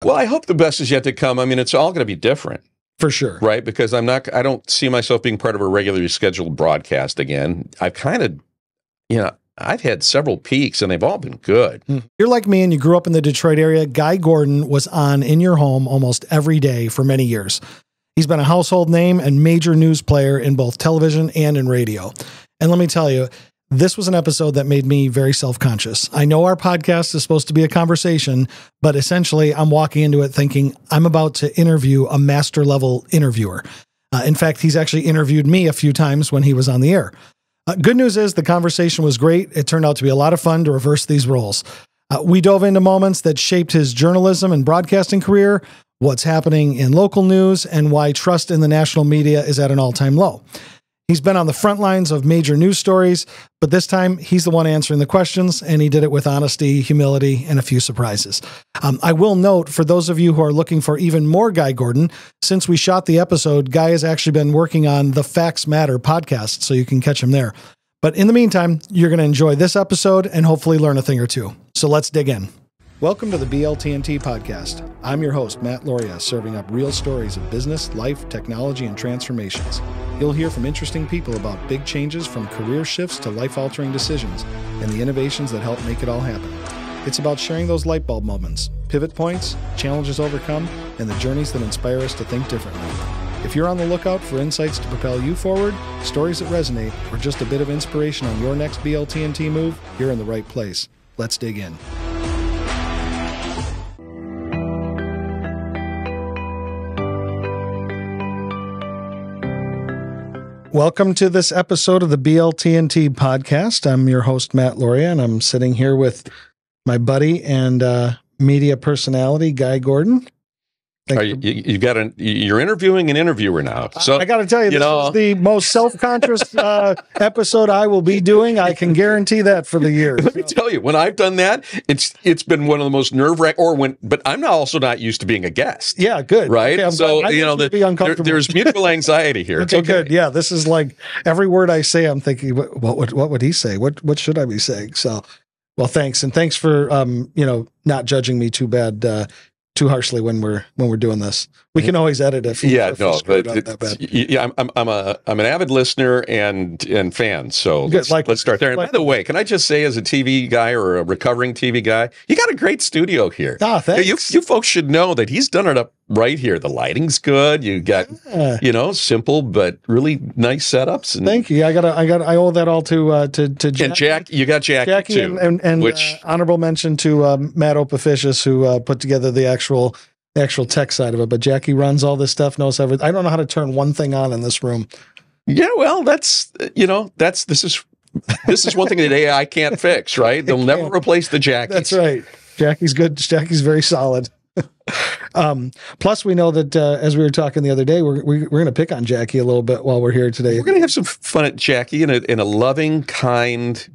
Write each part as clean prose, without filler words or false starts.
Well, I hope the best is yet to come. I mean, it's all going to be different. For sure. Right? Because I don't see myself being part of a regularly scheduled broadcast again. I've kind of, I've had several peaks and they've all been good. You're like me and you grew up in the Detroit area. Guy Gordon was on in your home almost every day for many years. He's been a household name and major news player in both television and in radio. And let me tell you, this was an episode that made me very self-conscious. I know our podcast is supposed to be a conversation, but essentially I'm walking into it thinking I'm about to interview a master level interviewer. In fact, he's actually interviewed me a few times when he was on the air. Good news is the conversation was great. It turned out to be a lot of fun to reverse these roles. We dove into moments that shaped his journalism and broadcasting career, what's happening in local news, and why trust in the national media is at an all-time low. He's been on the front lines of major news stories, but this time he's the one answering the questions, and he did it with honesty, humility, and a few surprises. I will note, for those of you who are looking for even more Guy Gordon, since we shot the episode, Guy has actually been working on the Facts Matter podcast, so you can catch him there. But in the meantime, you're going to enjoy this episode and hopefully learn a thing or two. So let's dig in. Welcome to the BLTnT Podcast. I'm your host, Matt Loria, serving up real stories of business, life, technology, and transformations. You'll hear from interesting people about big changes from career shifts to life-altering decisions and the innovations that help make it all happen. It's about sharing those light bulb moments, pivot points, challenges overcome, and the journeys that inspire us to think differently. If you're on the lookout for insights to propel you forward, stories that resonate, or just a bit of inspiration on your next BLTnT move, you're in the right place. Let's dig in. Welcome to this episode of the BLTnT Podcast. I'm your host, Matt Loria, and I'm sitting here with my buddy and media personality, Guy Gordon. You're interviewing an interviewer now. So I got to tell you, this is the most self-conscious episode I will be doing. I can guarantee that for the year. Let me tell you, when I've done that, it's been one of the most nerve-wracking. But I'm also not used to being a guest. Yeah, good. Right. Okay, so there's mutual anxiety here. Okay, good. Yeah, this is like every word I say, I'm thinking, what would he say? What should I be saying? So, well, thanks, and thanks for not judging me too harshly when we're doing this. We can always edit it. I'm an avid listener and fan. So let's start there. And by the way, can I just say, as a TV guy or a recovering TV guy, you got a great studio here. Ah, thanks. You folks should know that he's done it up right here. The lighting's good. You got simple but really nice setups. And thank you. I owe that all to Jackie. And Jack. You got Jackie too, and which honorable mention to Matt Opificius, who put together the actual tech side of it. But Jackie runs all this stuff, knows everything. I don't know how to turn one thing on in this room. Yeah, well, this is one thing that AI can't fix, right? They'll never replace the Jackies. That's right. Jackie's good. Jackie's very solid. Plus, we know that as we were talking the other day, we're going to pick on Jackie a little bit while we're here today. We're going to have some fun at Jackie in a loving, kind,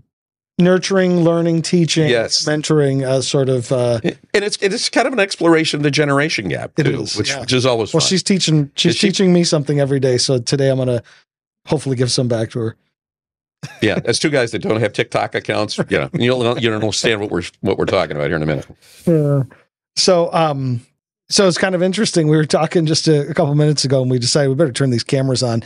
nurturing, learning, teaching, mentoring, sort of. And it's kind of an exploration of the generation gap too, which is always fun. Well, she's teaching me something every day. So today I'm going to hopefully give some back to her. Yeah, as two guys that don't have TikTok accounts, you'll understand what we're talking about here in a minute. So it's kind of interesting. We were talking just a couple minutes ago, and we decided we better turn these cameras on.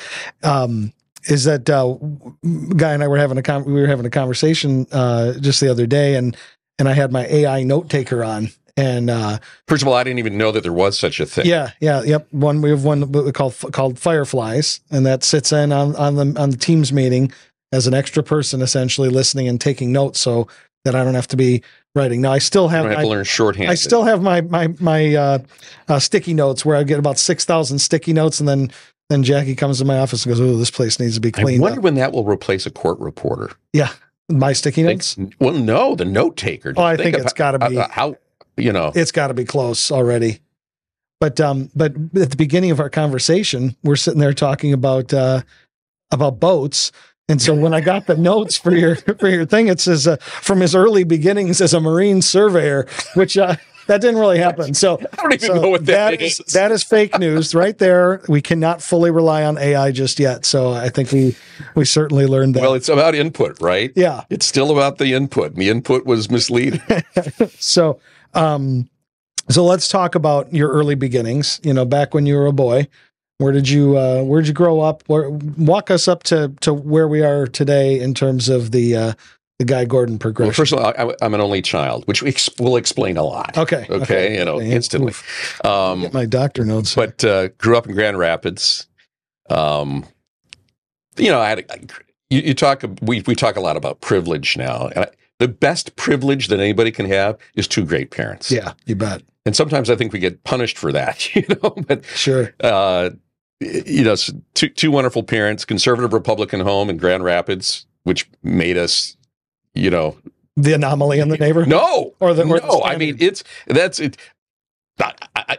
Is that Guy and I were having a conversation just the other day, and I had my AI note taker on. And first of all, I didn't even know that there was such a thing. Yep. We have one called Fireflies, and that sits in on the Teams meeting as an extra person, essentially listening and taking notes, so that I don't have to be writing. Now I still have to learn shorthand. I still have my sticky notes where I get about 6,000 sticky notes, and then Jackie comes to my office and goes, "Oh, this place needs to be cleaned." I wonder when that will replace a court reporter. Yeah, my sticky notes. Well, no, the note taker. Oh, I think it's got to be it's got to be close already. But at the beginning of our conversation, we're sitting there talking about boats. And so when I got the notes for your thing, it says from his early beginnings as a marine surveyor, which that didn't really happen. So I don't even know what that is. That is fake news right there. We cannot fully rely on AI just yet. So I think we certainly learned that. Well, it's about input, right? Yeah. It's still about the input. And the input was misleading. So So let's talk about your early beginnings. Back when you were a boy, where'd you grow up? Walk us up to where we are today in terms of the Guy Gordon progression. Well, first of all, I'm an only child, which will explain a lot. Okay. Instantly. Get my doctor notes. But grew up in Grand Rapids. We talk a lot about privilege now. And the best privilege that anybody can have is two great parents. Yeah, you bet. And sometimes I think we get punished for that, but sure. Two wonderful parents, conservative Republican home in Grand Rapids, which made us, the anomaly in the neighborhood. No, I mean,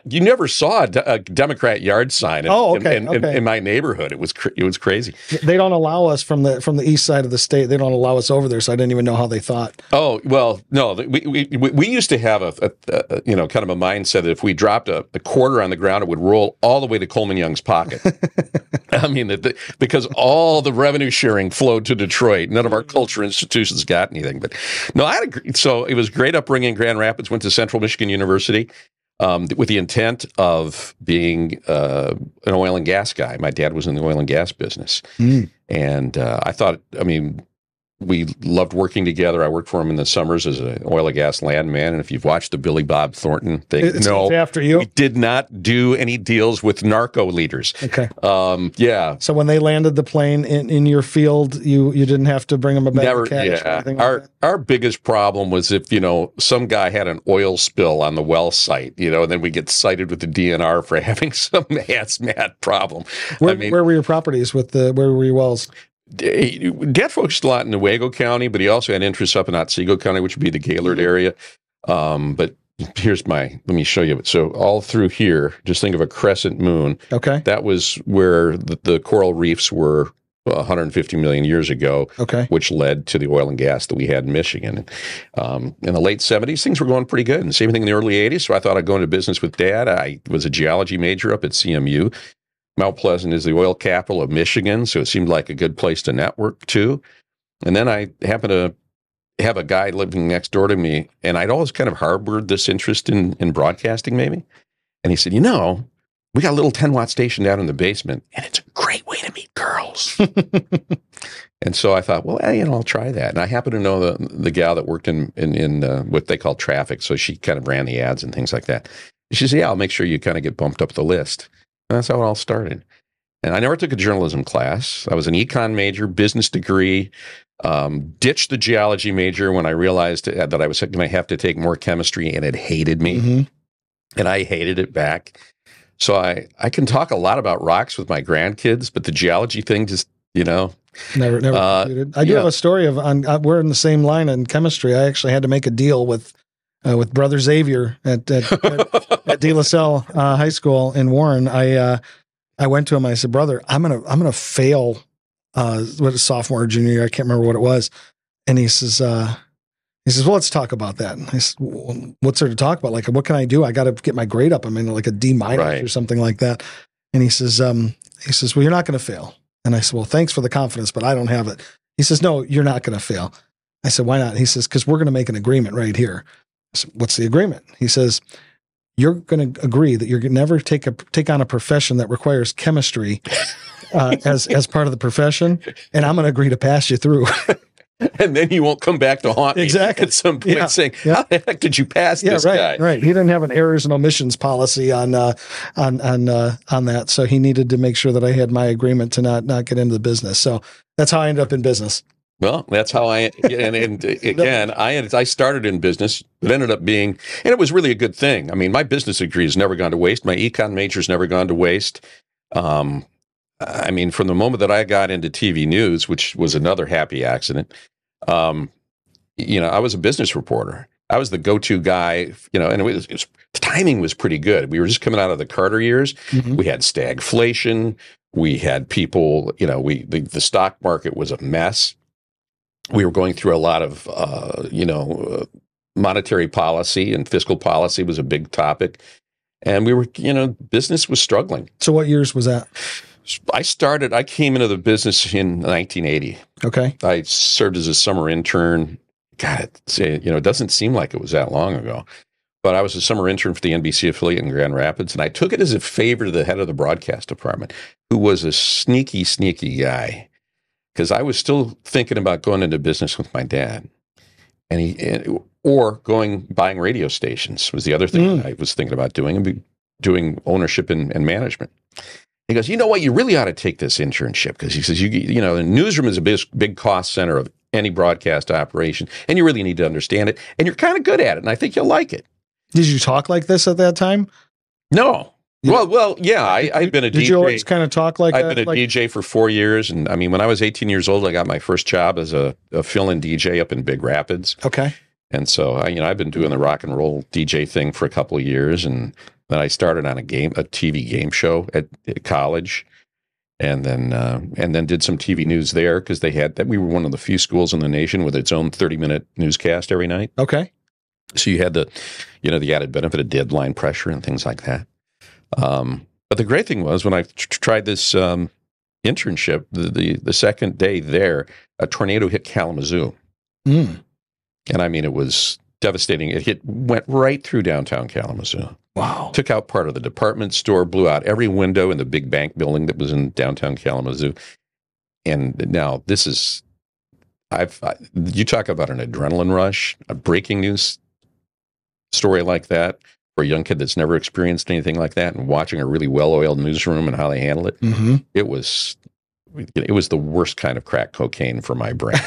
you never saw a Democrat yard sign in my neighborhood. It was crazy. They don't allow us from the east side of the state. They don't allow us over there, so I didn't even know how they thought. Oh well, no. We used to have a kind of a mindset that if we dropped a quarter on the ground, it would roll all the way to Coleman Young's pocket. I mean, because all the revenue sharing flowed to Detroit. None of our culture institutions got anything. But no, so it was great upbringing in Grand Rapids. Went to Central Michigan University. With the intent of being an oil and gas guy. My dad was in the oil and gas business. And I thought, we loved working together. I worked for him in the summers as an oil and gas landman. And if you've watched the Billy Bob Thornton thing, after you. We did not do any deals with narco leaders. Okay. Yeah. So when they landed the plane in your field, you didn't have to bring them a bag of cash? Yeah. Our biggest problem was if, some guy had an oil spill on the well site, and then we get cited with the DNR for having some hazmat problem. Where were your properties where were your wells? Dad focused a lot in Newaygo County, but he also had interests up in Otsego County, which would be the Gaylord area. But let me show you. So all through here, just think of a crescent moon. Okay. That was where the coral reefs were 150 million years ago, which led to the oil and gas that we had in Michigan. In the late 70s, things were going pretty good. And same thing in the early 80s. So I thought I'd go into business with Dad. I was a geology major up at CMU. Mount Pleasant is the oil capital of Michigan, so it seemed like a good place to network too. And then I happened to have a guy living next door to me, and I'd always kind of harbored this interest in broadcasting maybe. And he said, we got a little 10-watt station down in the basement, and it's a great way to meet girls. And so I thought, well, I'll try that. And I happen to know the gal that worked in what they call traffic, so she kind of ran the ads and things like that. She said, I'll make sure you kind of get bumped up the list. And that's how it all started. And I never took a journalism class. I was an econ major, business degree, ditched the geology major when I realized that I was going to have to take more chemistry, and it hated me. Mm-hmm. And I hated it back. So I can talk a lot about rocks with my grandkids, but the geology thing just, Never computed. I do have a story we're in the same line in chemistry. I actually had to make a deal with Brother Xavier at De La Salle High School in Warren. I went to him. I said, "Brother, I'm gonna fail. Sophomore or junior year? I can't remember what it was." And he says, "Well, let's talk about that." And I said, well, "What's there to talk about? Like, what can I do? I got to get my grade up. I'm in like a D- or something like that." And he says, "Well, you're not going to fail." And I said, "Well, thanks for the confidence, but I don't have it." He says, "No, you're not going to fail." I said, "Why not?" He says, "Because we're going to make an agreement right here." I said, "What's the agreement?" He says, "You're going to agree that you're going to never take on a profession that requires chemistry as part of the profession, and I'm going to agree to pass you through." And then he won't come back to haunt me at some point saying, "How the heck did you pass this guy?" Right. He didn't have an errors and omissions policy on that, so he needed to make sure that I had my agreement to not get into the business. So that's how I ended up in business. Well, that's how I started in business. It ended up being, and it was really a good thing. I mean, my business degree has never gone to waste. My econ major's never gone to waste. I mean, from the moment that I got into TV news, which was another happy accident, I was a business reporter. I was the go-to guy, and the timing was pretty good. We were just coming out of the Carter years. Mm-hmm. We had stagflation. We had people, the stock market was a mess. We were going through a lot of, monetary policy, and fiscal policy was a big topic. And we were, business was struggling. So what years was that? I came into the business in 1980. Okay. I served as a summer intern. God, it doesn't seem like it was that long ago. but I was a summer intern for the NBC affiliate in Grand Rapids, and I took it as a favor to the head of the broadcast department, who was a sneaky, sneaky guy, because I was still thinking about going into business with my dad, or buying radio stations was the other thing I was thinking about doing, and doing ownership and management. He goes, you know what, you really ought to take this internship, because he says, you know, the newsroom is a big cost center of any broadcast operation, and you really need to understand it, and you're kind of good at it, and I think you'll like it. Did you talk like this at that time? No. Well, yeah, I've been a DJ. Did you always kind of talk like that? I've been a DJ for 4 years, and I mean, when I was 18 years old, I got my first job as a fill-in DJ up in Big Rapids. Okay. And so, I've been doing the rock and roll DJ thing for a couple of years, and then I started on a TV game show at college, and then did some TV news there, because we were one of the few schools in the nation with its own 30-minute newscast every night. Okay. So you had the added benefit of deadline pressure and things like that. But the great thing was, when I tried this internship, the second day there, a tornado hit Kalamazoo. And I mean, it was devastating. It went right through downtown Kalamazoo. Wow. Took out part of the department store, blew out every window in the big bank building that was in downtown Kalamazoo. And now this is, you talk about an adrenaline rush, a breaking news story like that for a young kid that's never experienced anything like that, and watching a really well-oiled newsroom and how they handle it. It was the worst kind of crack cocaine for my brain.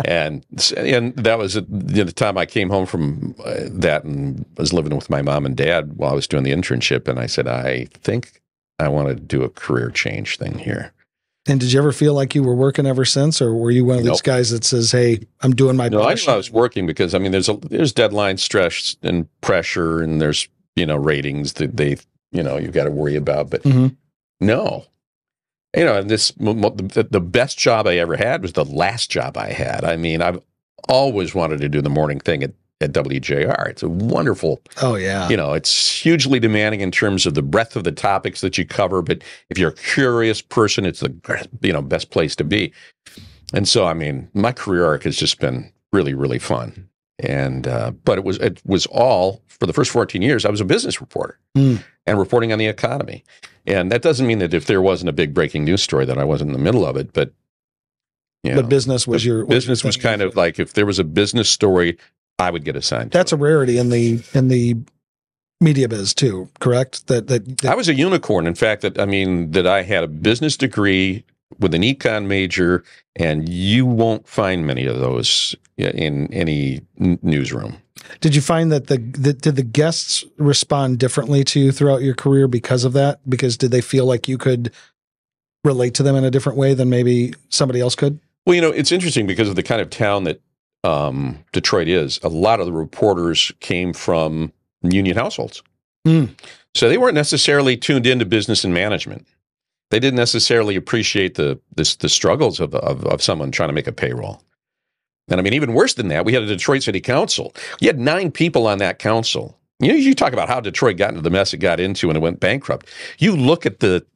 and that was the time I came home from that and was living with my mom and dad while I was doing the internship. And I said, I think I want to do a career change thing here. And did you ever feel like you were working ever since, or were you one of these guys that says, "Hey, I'm doing my"? No, I knew I was working, because I mean, there's deadline stress and pressure, and there's ratings that you've got to worry about. But no, and the best job I ever had was the last job I had. I mean, I've always wanted to do the morning thing at WJR. It's a wonderful. Oh yeah. It's hugely demanding in terms of the breadth of the topics that you cover. But if you're a curious person, it's the best place to be. And so, I mean, my career arc has just been really, really fun. And but it was all, for the first 14 years, I was a business reporter and reporting on the economy. And that doesn't mean that if there wasn't a big breaking news story that I wasn't in the middle of it. But but business was business was kind of like, if there was a business story, I would get assigned. That's a rarity in the media biz too, correct? That I was a unicorn. In fact, that I had a business degree with an econ major, and you won't find many of those in any newsroom. Did you find that did the guests respond differently to you throughout your career because of that? Because did they feel like you could relate to them in a different way than maybe somebody else could? Well, it's interesting, because of the kind of town that Detroit is. A lot of the reporters came from union households. So they weren't necessarily tuned into business and management. They didn't necessarily appreciate the struggles of someone trying to make a payroll. And I mean, even worse than that, we had a Detroit City Council. You had 9 people on that council. You talk about how Detroit got into the mess it got into when it went bankrupt. You look at the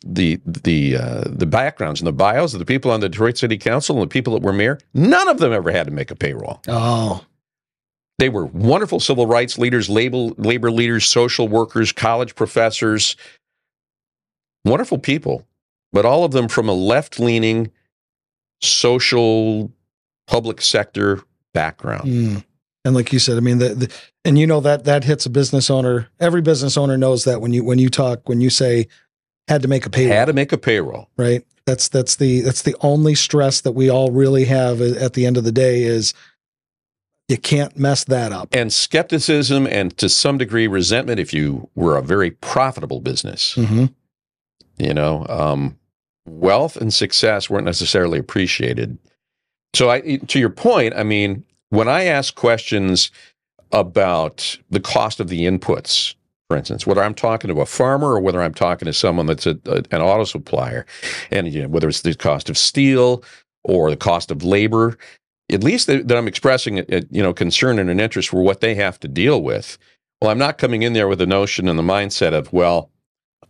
backgrounds and the bios of the people on the Detroit City Council and the people that were mayor. None of them ever had to make a payroll. Oh, they were wonderful civil rights leaders, labor leaders, social workers, college professors, wonderful people, but all of them from a left-leaning social public sector background. And like you said, I mean, that hits a business owner. Every business owner knows that when you say had to make a payroll. Had to make a payroll. Right. That's the only stress that we all really have at the end of the day is you can't mess that up. And skepticism, and to some degree resentment if you were a very profitable business. Wealth and success weren't necessarily appreciated. So to your point, I mean, when I ask questions about the cost of the inputs, for instance, whether I'm talking to a farmer or whether I'm talking to someone that's an auto supplier, and whether it's the cost of steel or the cost of labor, at least that I'm expressing concern and an interest for what they have to deal with. Well, I'm not coming in there with the notion and the mindset of, well,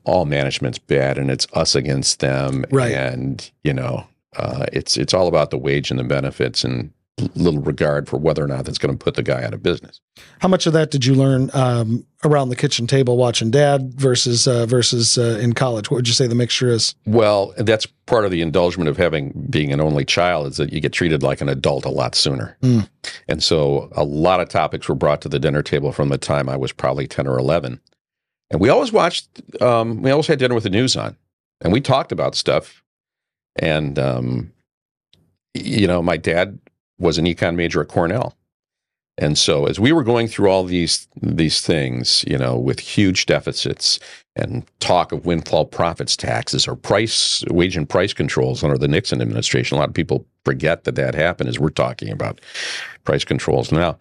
all management's bad and it's us against them, right? And it's all about the wage and the benefits, and little regard for whether or not that's going to put the guy out of business. How much of that did you learn around the kitchen table watching Dad versus in college? What would you say the mixture is? Well, that's part of the indulgence of being an only child, is that you get treated like an adult a lot sooner. And so a lot of topics were brought to the dinner table from the time I was probably 10 or 11. And we always we always had dinner with the news on, and we talked about stuff. And, my dad was an econ major at Cornell. And so as we were going through all these things, with huge deficits and talk of windfall profits taxes or wage and price controls under the Nixon administration, a lot of people forget that happened as we're talking about price controls now.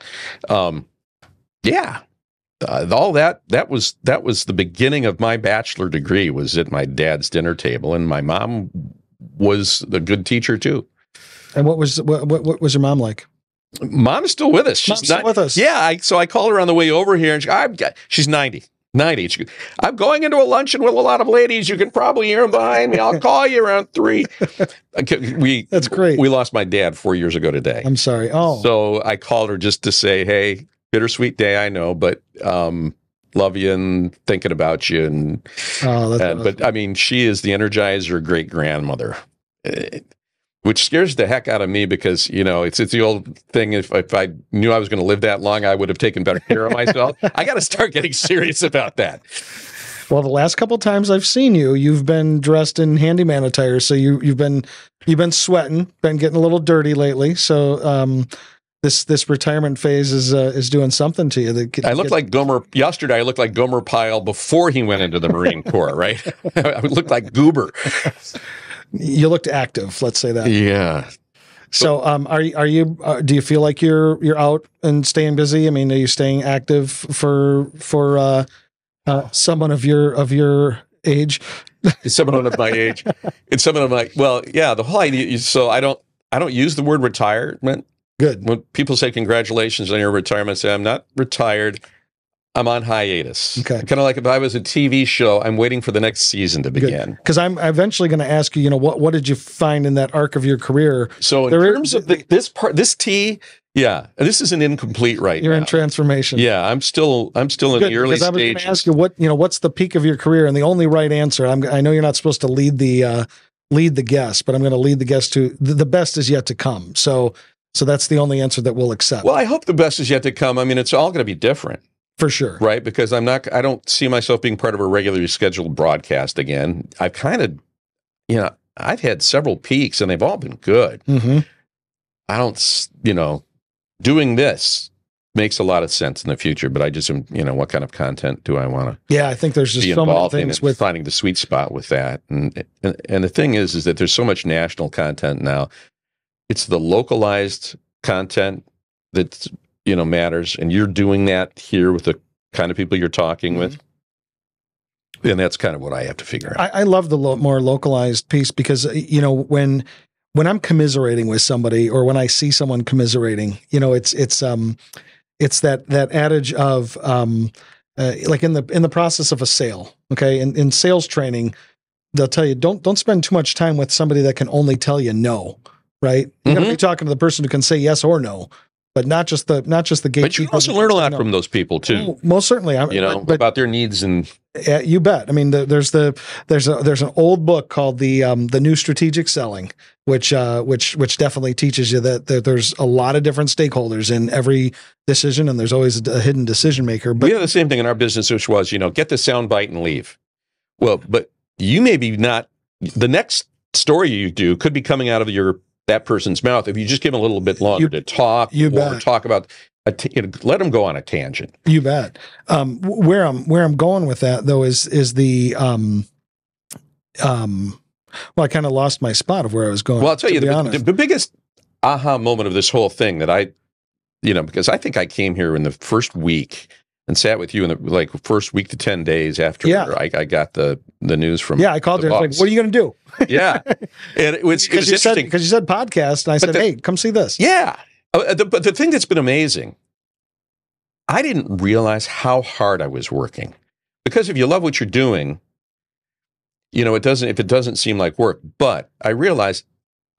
All that was the beginning of my bachelor degree, was at my dad's dinner table, and my mom was a good teacher too. And what was your mom like? Mom is still with us. She's still with us. Yeah. So I called her on the way over here, and she's 90. 90. I'm going into a luncheon with a lot of ladies. You can probably hear them behind me. I'll call you around 3. That's great. We lost my dad 4 years ago today. I'm sorry. Oh. So I called her just to say, hey, bittersweet day, I know, but love you and thinking about you. And awesome. But I mean, she is the Energizer great grandmother. Which scares the heck out of me, because, it's the old thing. If I knew I was going to live that long, I would have taken better care of myself. I got to start getting serious about that. Well, the last couple of times I've seen you, you've been dressed in handyman attire. So you've been sweating, been getting a little dirty lately. So this retirement phase is doing something to you. I look like Gomer yesterday. I looked like Gomer Pyle before he went into the Marine Corps, right? I looked like Goober. You looked active, let's say that. Yeah. So, are you? Do you feel like you're out and staying busy? I mean, are you staying active for someone of your age? Someone of my age. It's someone of my. Well, yeah. The whole idea. So I don't use the word retirement. Good. When people say congratulations on your retirement, I say I'm not retired. I'm on hiatus. Okay. Kind of like if I was a TV show, I'm waiting for the next season to begin. Because I'm eventually going to ask you, what did you find in that arc of your career? So in terms of this T, yeah, this is an incomplete right You're now. in transformation. Yeah, I'm still in the early stages. I was going to ask you what's the peak of your career, and the only right answer. I know you're not supposed to lead the guest, but I'm going to lead the guest to the best is yet to come. So that's the only answer that we'll accept. Well, I hope the best is yet to come. I mean, it's all going to be different. For sure. Right? Because I don't see myself being part of a regularly scheduled broadcast again. I've kind of, I've had several peaks and they've all been good. Mm-hmm. I don't, doing this makes a lot of sense in the future, but I just am, what kind of content do I want to I think there's just so many things with finding the sweet spot with that. And the thing is that there's so much national content now. It's the localized content that's, matters. And you're doing that here with the kind of people you're talking with. And that's kind of what I have to figure out. I love the more localized piece because, when I'm commiserating with somebody or when I see someone commiserating, it's that adage of, like in the process of a sale. Okay. In sales training, they'll tell you, don't spend too much time with somebody that can only tell you no. Right. You're going to be talking to the person who can say yes or no. But not just the gatekeeper. But you can also learn a lot from those people too. Oh, most certainly, about their needs and. You bet. I mean, there's an old book called the New Strategic Selling, which definitely teaches you that there's a lot of different stakeholders in every decision, and there's always a hidden decision maker. But we have the same thing in our business, which was get the sound bite and leave. Well, but you maybe not. The next story you do could be coming out of that person's mouth if you just give them a little bit longer to talk or talk about let them go on a tangent. You bet. Where I'm going with that though is the well, I kind of lost my spot of where I was going. Well, I'll tell you the biggest aha moment of this whole thing that because I think I came here in the first week and sat with you in the first week to 10 days after I got the news from. Yeah, I called you. Like, what are you going to do? Yeah, and it was interesting because you said podcast, and I said, hey, come see this. Yeah, but the thing that's been amazing, I didn't realize how hard I was working, because if you love what you're doing, it doesn't seem like work. But I realized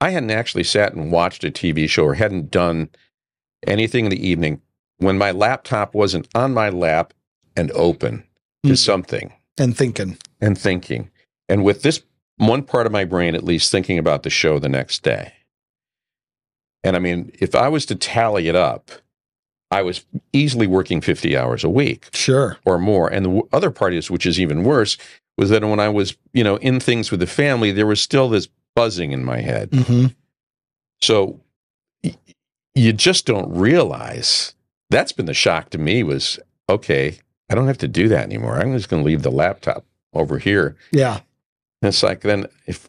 I hadn't actually sat and watched a TV show or hadn't done anything in the evening when my laptop wasn't on my lap and open to something. And thinking. And with this one part of my brain, at least, thinking about the show the next day. And I mean, if I was to tally it up, I was easily working 50 hours a week. Sure. Or more. And the other part is, which is even worse, was that when I was, in things with the family, there was still this buzzing in my head. Mm-hmm. So you just don't realize. That's been the shock to me was, okay, I don't have to do that anymore. I'm just going to leave the laptop over here. Yeah. And it's like, then if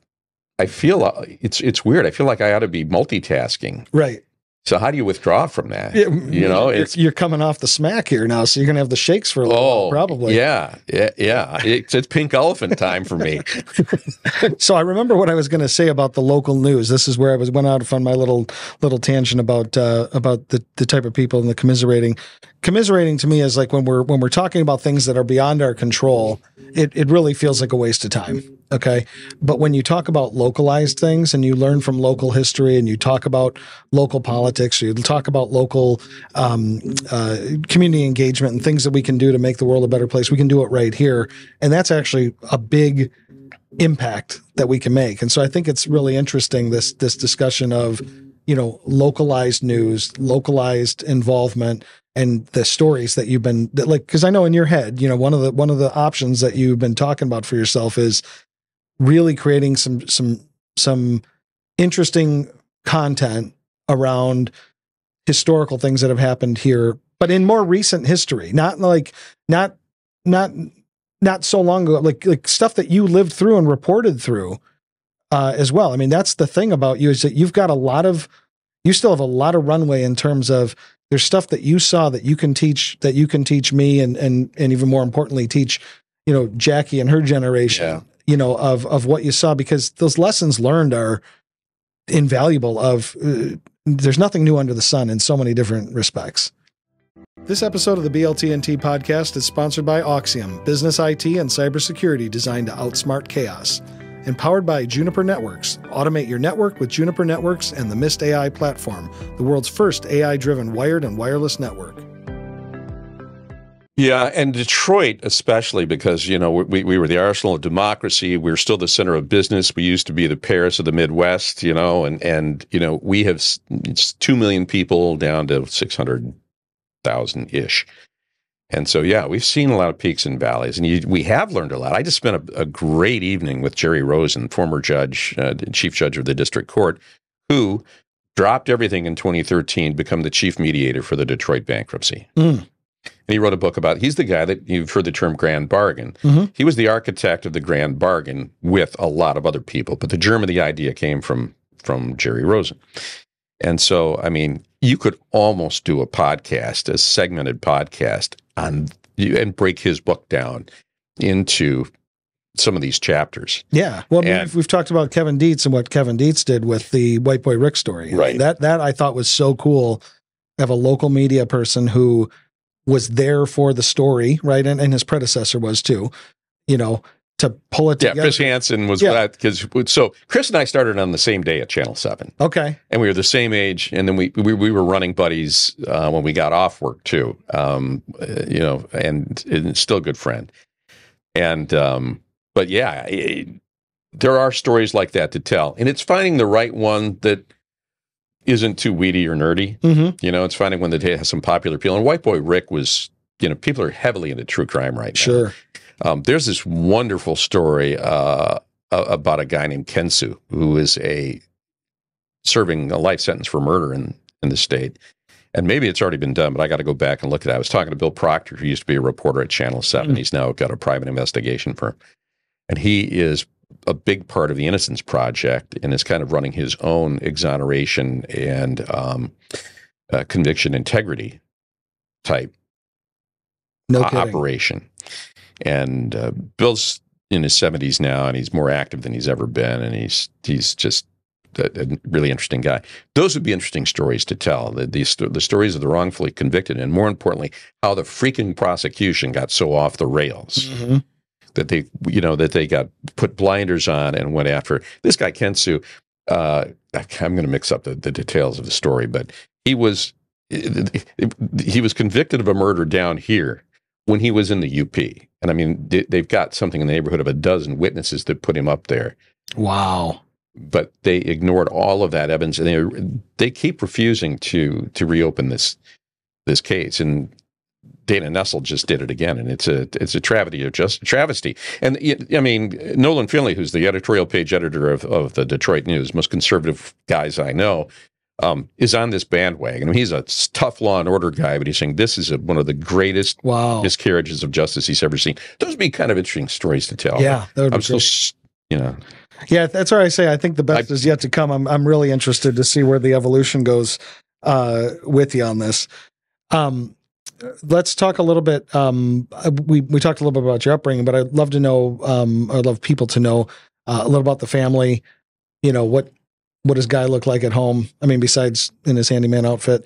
I feel it's weird. I feel like I ought to be multitasking. Right. So how do you withdraw from that? You're coming off the smack here now, so you're going to have the shakes for a little while, probably. Yeah. It's pink elephant time for me. So I remember what I was going to say about the local news. This is where I went out on my little tangent about the type of people and the commiserating. Commiserating to me is like when we're talking about things that are beyond our control, it really feels like a waste of time. Okay. But when you talk about localized things and you learn from local history and you talk about local politics, or you talk about local community engagement and things that we can do to make the world a better place, we can do it right here. And that's actually a big impact that we can make. And so I think it's really interesting, this discussion of, localized news, localized involvement, and the stories that you've been because I know in your head, one of the options that you've been talking about for yourself is really creating some interesting content around historical things that have happened here, but in more recent history, not so long ago, like stuff that you lived through and reported through as well. I mean, that's the thing about you, is that you still have a lot of runway in terms of there's stuff that you saw that you can teach me and even more importantly, teach, Jackie and her generation, of what you saw, because those lessons learned are invaluable. There's nothing new under the sun in so many different respects. This episode of the BLTnT Podcast is sponsored by Auxiom, business IT and cybersecurity designed to outsmart chaos. And powered by Juniper Networks. Automate your network with Juniper Networks and the Mist AI platform, the world's first AI-driven wired and wireless network. Yeah, and Detroit especially, because, we were the arsenal of democracy. We were still the center of business. We used to be the Paris of the Midwest, and we have 2 million people down to 600,000-ish. And so, yeah, we've seen a lot of peaks and valleys, and we have learned a lot. I just spent a great evening with Jerry Rosen, former judge, chief judge of the district court, who dropped everything in 2013, become the chief mediator for the Detroit bankruptcy. And he wrote a book he's the guy that you've heard the term grand bargain. Mm-hmm. He was the architect of the grand bargain with a lot of other people, but the germ of the idea came from Jerry Rosen. And so, I mean, you could almost do a segmented podcast and break his book down into some of these chapters. Yeah. Well, we've talked about Kevin Dietz and what Kevin Dietz did with the White Boy Rick story. Right. That I thought was so cool. To have a local media person who was there for the story, right? And his predecessor was too, to pull it together. Yeah, Chris Hansen was so Chris and I started on the same day at Channel 7. Okay. And we were the same age, and then we were running buddies when we got off work too. And still a good friend. And but yeah, there are stories like that to tell, and it's finding the right one that isn't too weedy or nerdy. Mm-hmm. It's finding one that has some popular appeal. And White Boy Rick was, people are heavily into true crime right now. Sure. There's this wonderful story about a guy named Kensu, who is serving a life sentence for murder in the state. And maybe it's already been done, but I got to go back and look at it. I was talking to Bill Proctor, who used to be a reporter at Channel 7. Mm-hmm. He's now got a private investigation firm. And he is a big part of the Innocence Project and is kind of running his own exoneration and conviction integrity type operation. And Bill's in his 70s now, and he's more active than he's ever been, and he's just a really interesting guy. Those would be interesting stories to tell, the stories of the wrongfully convicted, and more importantly, how the freaking prosecution got so off the rails. Mm-hmm. That they got put blinders on and went after this guy Kensu. I'm going to mix up the details of the story, but he was convicted of a murder down here when he was in the UP. And I mean, they've got something in the neighborhood of a dozen witnesses that put him up there. Wow. But they ignored all of that evidence, and they keep refusing to reopen this case. And Dana Nessel just did it again, and it's a travesty. And I mean, Nolan Finley, who's the editorial page editor of the Detroit News, most conservative guys I know, is on this bandwagon. I mean, he's a tough law and order guy, but he's saying this is one of the greatest miscarriages of justice he's ever seen. Those would be kind of interesting stories to tell. Yeah, that would be great. Yeah, that's why I say I think the best is yet to come. I'm really interested to see where the evolution goes with you on this. Let's talk a little bit. We talked a little bit about your upbringing, but I'd love to know. I'd love people to know a little about the family. You know, what does Guy look like at home? I mean, besides in his handyman outfit.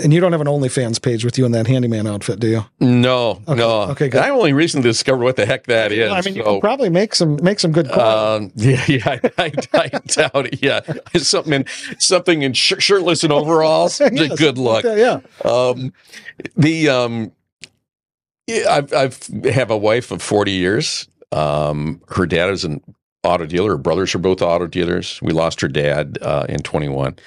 And you don't have an OnlyFans page with you in that handyman outfit, do you? No, no. Okay, good. I only recently discovered what the heck that is. I mean, you can probably make some good coin. I doubt it. Yeah, something in shirtless and overalls. Yes, good luck. Yeah. I've have a wife of 40 years. Her dad is an auto dealer. Her brothers are both auto dealers. We lost her dad in 21.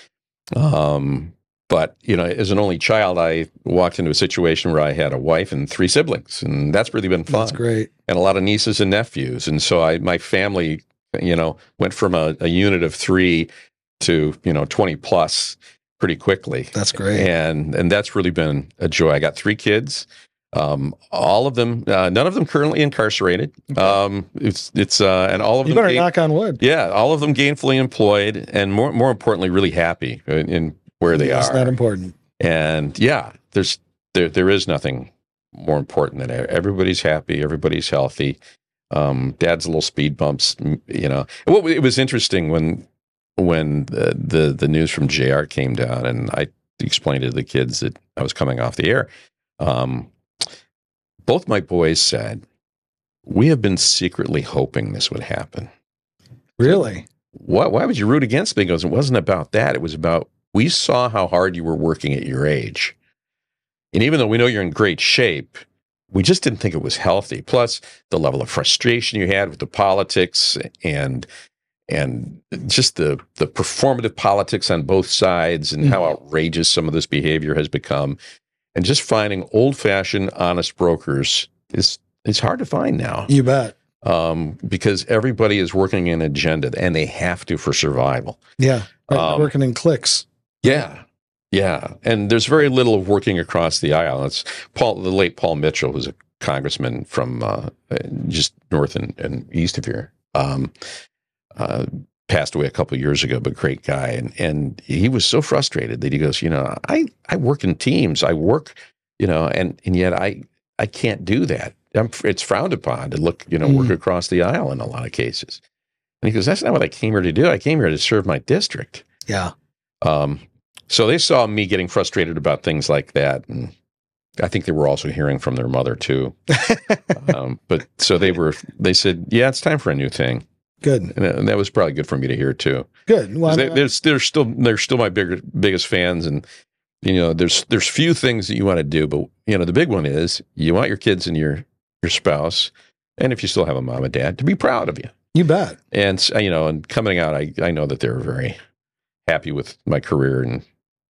But, you know, as an only child, I walked into a situation where I had a wife and 3 siblings, and that's really been fun. That's great. And a lot of nieces and nephews. And so my family, you know, went from a unit of 3 to, 20 plus pretty quickly. That's great. And that's really been a joy. I got 3 kids. All of them, none of them currently incarcerated. Okay. And all of them. You better knock on wood. Yeah. All of them gainfully employed, and more importantly, really happy in where they are. That's not important. And yeah, there is nothing more important than everybody's happy, everybody's healthy. Dad's little speed bumps, It was interesting when the news from JR came down, and I explained to the kids that I was coming off the air. Both my boys said, "We have been secretly hoping this would happen." Really? Why would you root against me? He goes, it wasn't about that. It was about, we saw how hard you were working at your age. And even though we know you're in great shape, we just didn't think it was healthy. Plus, the level of frustration you had with the politics and just the performative politics on both sides, and how outrageous some of this behavior has become. And just finding old-fashioned, honest brokers is hard to find now. You bet. Because everybody is working an agenda, and they have to for survival. Yeah, working in cliques. Yeah. And there's very little of working across the aisle. It's the late Paul Mitchell, who's a congressman from just north and east of here, passed away a couple of years ago, but great guy. And he was so frustrated that he goes, I work in teams. I work, and yet I can't do that. It's frowned upon to look, work across the aisle in a lot of cases. And he goes, that's not what I came here to do. I came here to serve my district. Yeah. So they saw me getting frustrated about things like that. And I think they were also hearing from their mother too. But so they said, yeah, it's time for a new thing. Good. And that was probably good for me to hear too. Good. Well, they're still my biggest fans. And, there's few things that you want to do, but the big one is you want your kids and your spouse, and if you still have a mom and dad, to be proud of you. You bet. And, and coming out, I know that they were very happy with my career and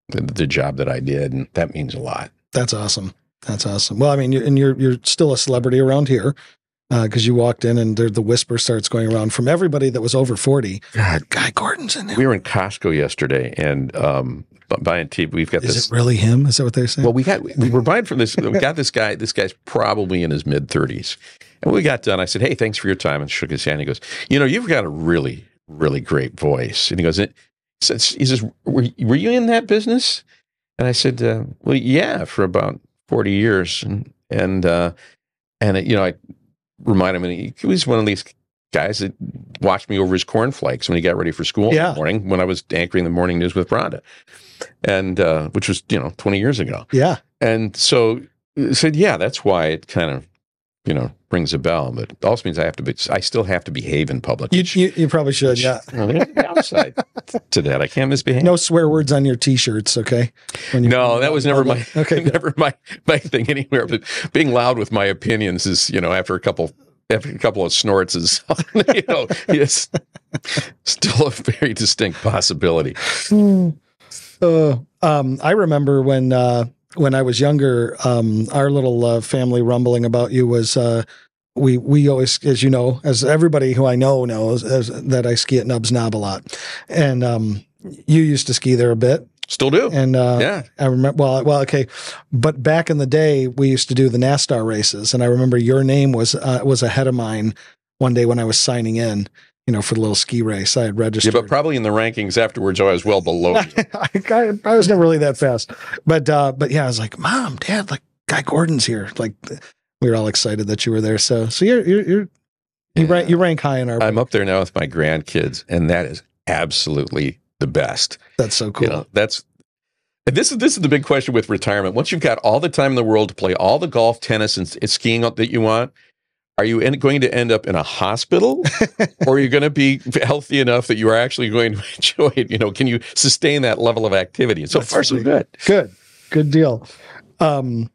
the job that I did, and that means a lot. That's awesome. That's awesome. Well, I mean, you're still a celebrity around here, because you walked in and the whisper starts going around from everybody that was over 40. God, Guy Gordon's in there. We were in Costco yesterday, and buying tea. We've got this. Is it really him? Is that what they're saying? Well, we were buying from this. We got this guy. This guy's probably in his mid-30s. And when we got done, I said, "Hey, thanks for your time," and shook his hand. He goes, "You've got a really, really great voice." And he goes, he says, were you in that business? And I said, well, yeah, for about 40 years. And I remind him, and he was one of these guys that watched me over his cornflakes when he got ready for school in the morning, when I was anchoring the morning news with Rhonda, and which was 20 years ago. Yeah. And so I said, yeah, that's why it kind of rings a bell, but it also means I still have to behave in public. You probably should, yeah. There's a downside to that. I can't misbehave. No swear words on your T-shirts, okay? No, that was never my never my thing anywhere. But being loud with my opinions is, after a couple of snorts is, is still a very distinct possibility. I remember when I was younger, our little family rumbling about you was we always, as you know, as everybody who I know knows, that I ski at Nubs Knob a lot, and you used to ski there a bit. Still do. And yeah, I remember. Well, okay, but back in the day, we used to do the NASTAR races, and I remember your name was ahead of mine one day when I was signing in. For the little ski race, I had registered. Yeah, but probably in the rankings afterwards, I was well below you. I was never really that fast, but yeah, I was like, Mom, Dad, like Guy Gordon's here. Like, we were all excited that you were there. So you rank high in our. I'm up there now with my grandkids, and that is absolutely the best. That's so cool. This is the big question with retirement. Once you've got all the time in the world to play all the golf, tennis, and skiing that you want. Are you going to end up in a hospital, or are you going to be healthy enough that you are actually going to enjoy it? Can you sustain that level of activity? And so far, so good. Good deal. And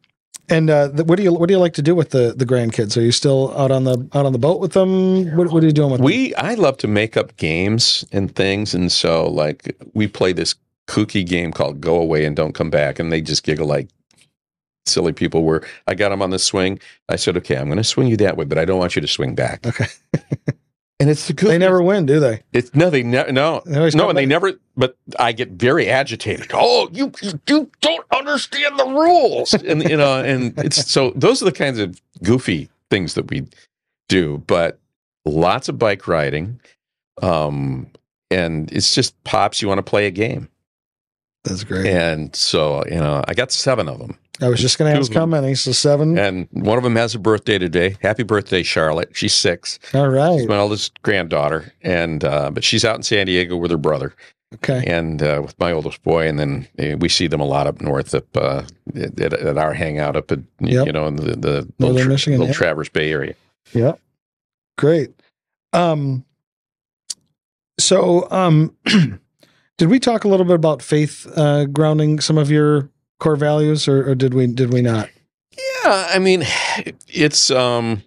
what do you like to do with the grandkids? Are you still out on the boat with them? What are you doing with them? I love to make up games and things, and so like we play this kooky game called Go Away and Don't Come Back, and they just giggle like silly people. Where I got them on the swing, I said, okay, I'm going to swing you that way, but I don't want you to swing back. Okay. And it's the good. They never win, do they? No, and they never. But I get very agitated. Oh, you don't understand the rules, and and it's so those are the kinds of goofy things that we do. But lots of bike riding, and it's just pops. You want to play a game. That's great. And so I got 7 of them. I was just going to ask how many. So 7. And one of them has a birthday today. Happy birthday, Charlotte. She's 6. All right. She's my oldest granddaughter. And but she's out in San Diego with her brother. Okay. And with my oldest boy. And then we see them a lot up north at our hangout up at, in the Northern Michigan, little Traverse Bay area. Yeah. Great. So did we talk a little bit about faith grounding some of your core values, or did we not? Yeah, I mean, it's in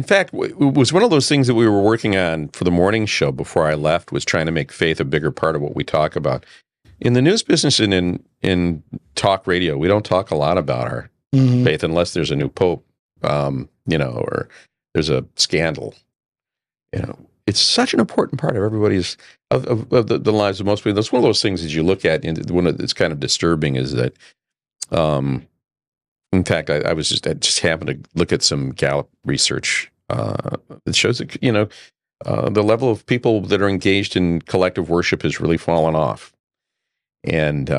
fact, it was one of those things that we were working on for the morning show before I left, was trying to make faith a bigger part of what we talk about. In the news business and in talk radio, we don't talk a lot about our faith unless there's a new pope, or there's a scandal. It's such an important part of everybody's of the lives of most people. That's one of those things that you look at, and one that's kind of disturbing is that, in fact, I just happened to look at some Gallup research that shows that the level of people that are engaged in collective worship has really fallen off, and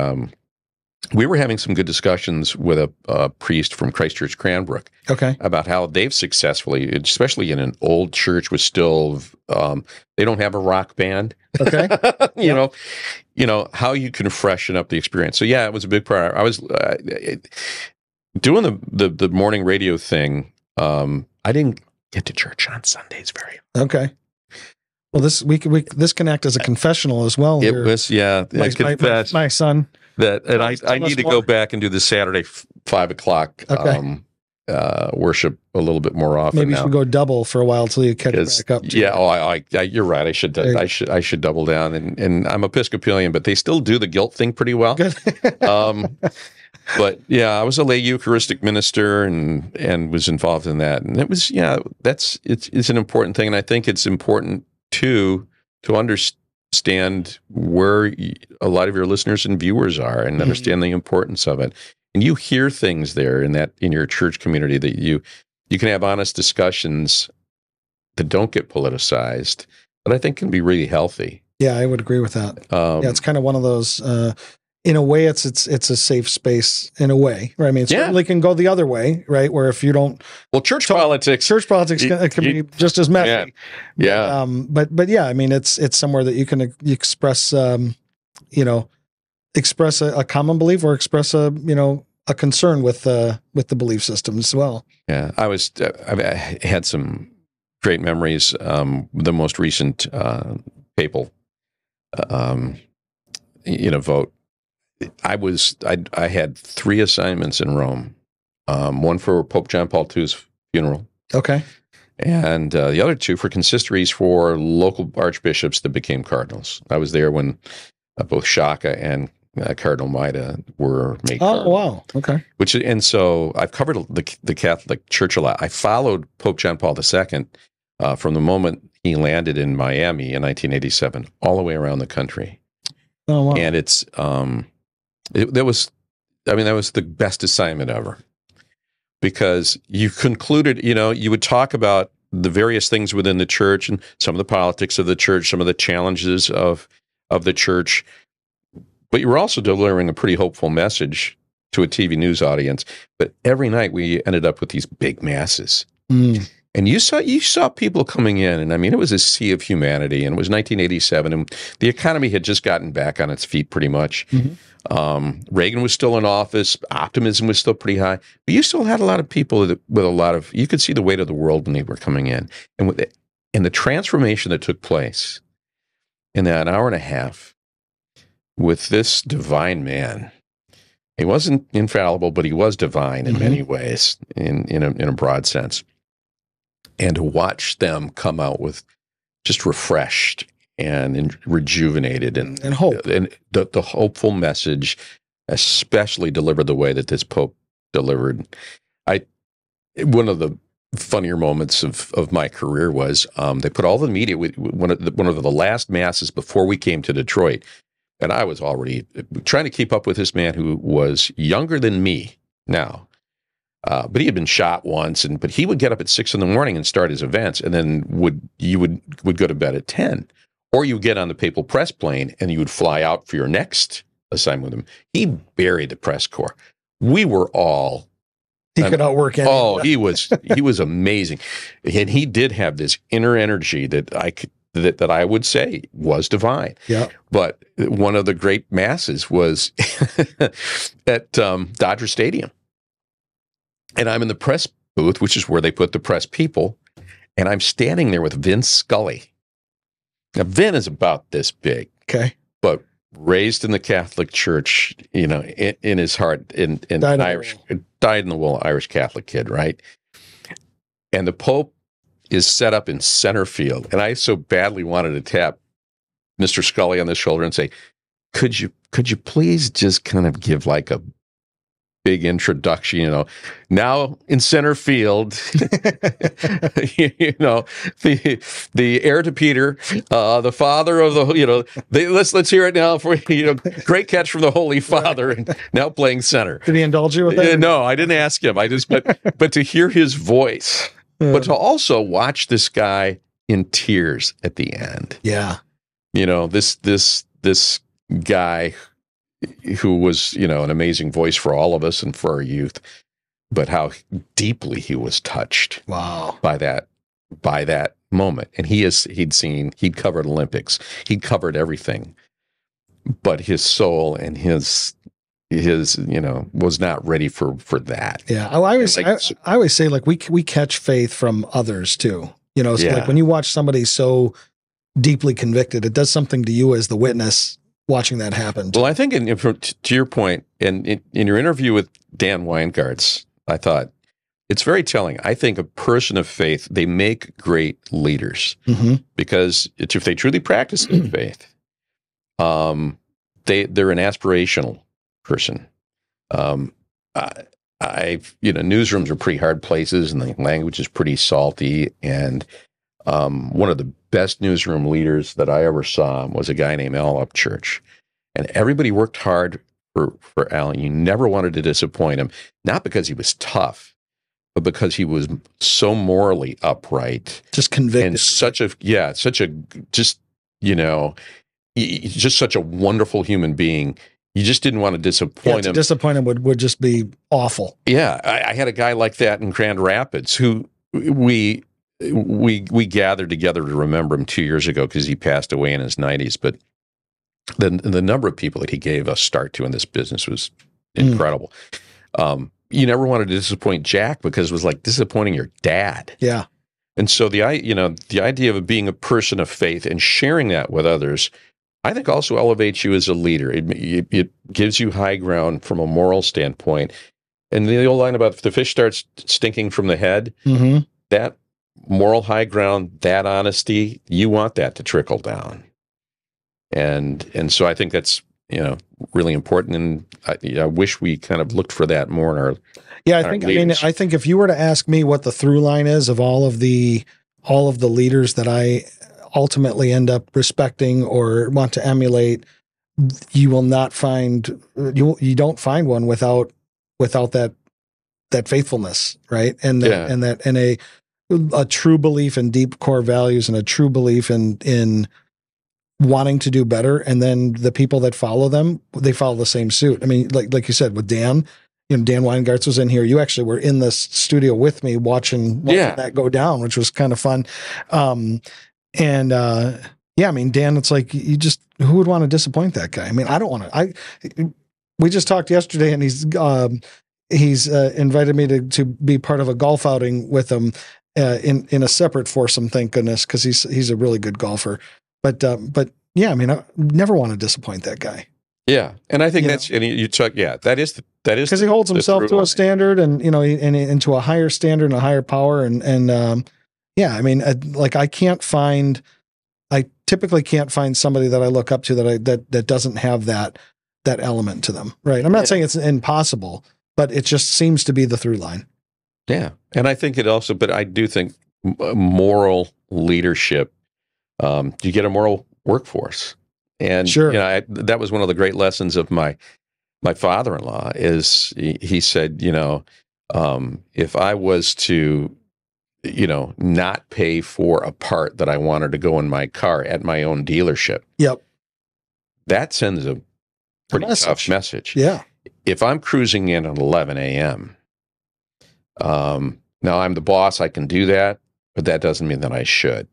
we were having some good discussions with a priest from Christchurch Cranbrook, about how they've successfully, especially in an old church with still, they don't have a rock band. Okay, how you can freshen up the experience. So yeah, it was a big part. I was doing the morning radio thing. I didn't get to church on Sundays very. Okay. Well, this can act as a confessional as well. It was, yeah. My son. And I need to go back and do the Saturday 5 o'clock worship a little bit more often. Maybe you should go double for a while till you catch back up. You're right. I should double down. And I'm Episcopalian, but they still do the guilt thing pretty well. But yeah, I was a lay Eucharistic minister and was involved in that. And it was it's an important thing, and I think it's important too to understand where a lot of your listeners and viewers are, and understand the importance of it. And you hear things there in your church community that you can have honest discussions that don't get politicized, but I think can be really healthy. Yeah, I would agree with that. It's kind of one of those. In a way, it's a safe space. In a way, right? I mean, it certainly can go the other way, right? Where if you don't, church politics can be just as messy. Yeah. But yeah, I mean, it's somewhere that you can express, express a common belief, or express a a concern with the belief system as well. Yeah, I had some great memories. The most recent papal, vote. I had 3 assignments in Rome. One for Pope John Paul II's funeral. Okay. And the other 2 for consistories for local archbishops that became cardinals. I was there when both Shaka and Cardinal Maida were made cardinal. Oh, wow. Okay. And so I've covered the Catholic Church a lot. I followed Pope John Paul II from the moment he landed in Miami in 1987 all the way around the country. Oh, wow. And that was the best assignment ever. Because you concluded, you would talk about the various things within the church and some of the politics of the church, some of the challenges of the church, but you were also delivering a pretty hopeful message to a TV news audience. But every night we ended up with these big masses. And you saw people coming in, and I mean, it was a sea of humanity, and it was 1987, and the economy had just gotten back on its feet pretty much. Mm-hmm. Reagan was still in office. Optimism was still pretty high, but you still had a lot of people with a lot of, you could see the weight of the world when they were coming in. And the transformation that took place in that hour and a half with this divine man, he wasn't infallible, but he was divine in many ways, in a broad sense. And to watch them come out with just refreshed and rejuvenated and hope. And the hopeful message, especially delivered the way that this Pope delivered. One of the funnier moments of my career was they put all the media with one of the last masses before we came to Detroit, and I was already trying to keep up with this man who was younger than me now. But he had been shot once, but he would get up at 6 a.m. and start his events, and then would go to bed at 10. Or you would get on the papal press plane and you would fly out for your next assignment with him. He buried the press corps. We were all... He could outwork anyone. Oh, he was amazing. And he did have this inner energy that I would say was divine. Yeah. But one of the great masses was at Dodger Stadium. And I'm in the press booth, which is where they put the press people, and I'm standing there with Vin Scully. Now, Vin is about this big, okay, but raised in the Catholic Church, in his heart, died in the wool Irish Catholic kid, right? And the Pope is set up in center field, and I so badly wanted to tap Mr. Scully on the shoulder and say, "Could you please just kind of give like a big introduction, now in center field, the heir to Peter, the father of let's hear it now for, great catch from the Holy Father, and now playing center." Did he indulge you with that? No, I didn't ask him. But to hear his voice, but to also watch this guy in tears at the end. Yeah. This guy who was, an amazing voice for all of us and for our youth, but how deeply he was touched. Wow. By that moment. And he'd covered Olympics. He'd covered everything. But his soul and his was not ready for that. Yeah. I always say, like, we catch faith from others too. Like when you watch somebody so deeply convicted, it does something to you as the witness watching that happen. Well, I think to your point, and in your interview with Dan Weingartz, I thought it's very telling. I think a person of faith, they make great leaders because if they truly practice faith, they're an aspirational person. Newsrooms are pretty hard places, and the language is pretty salty. And one of the best newsroom leaders that I ever saw was a guy named Al Upchurch. And everybody worked hard for Al. You never wanted to disappoint him, not because he was tough, but because he was so morally upright. Just convicted. And such a wonderful human being. You just didn't want to disappoint him. To disappoint him would just be awful. Yeah. I had a guy like that in Grand Rapids who we gathered together to remember him 2 years ago because he passed away in his 90s. But the number of people that he gave a start to in this business was incredible. You never wanted to disappoint Jack because it was like disappointing your dad. Yeah. And so the idea of being a person of faith and sharing that with others, I think also elevates you as a leader. It gives you high ground from a moral standpoint. And the old line about if the fish starts stinking from the head, that moral high ground, that honesty, you want that to trickle down. And so I think that's, really important. And I wish we kind of looked for that more in our I think if you were to ask me what the through line is of all of the leaders that I ultimately end up respecting or want to emulate, you will not find, you don't find one without that faithfulness, right? And a true belief in deep core values and a true belief in wanting to do better. And then the people that follow them, they follow the same suit. I mean, like you said, with Dan, Dan Weingartz was in here. You actually were in the studio with me watching that go down, which was kind of fun. I mean, Dan, it's like, who would want to disappoint that guy? I mean, I don't want to, we just talked yesterday and he's invited me to be part of a golf outing with him in a separate foursome, thank goodness, because he's a really good golfer. But yeah, I mean, I never want to disappoint that guy. Yeah, and I think that is because he holds himself to a standard, and and to a higher standard and a higher power, and I mean, I typically can't find somebody that I look up to that doesn't have that element to them, right? I'm not saying it's impossible, but it just seems to be the through line. Yeah, and I think but I do think moral leadership. You get a moral workforce, and sure, that was one of the great lessons of my father-in-law. Is he said, if I was to, not pay for a part that I wanted to go in my car at my own dealership, that sends a pretty tough message. Yeah, if I'm cruising in at 11 a.m., now I'm the boss, I can do that, but that doesn't mean that I should.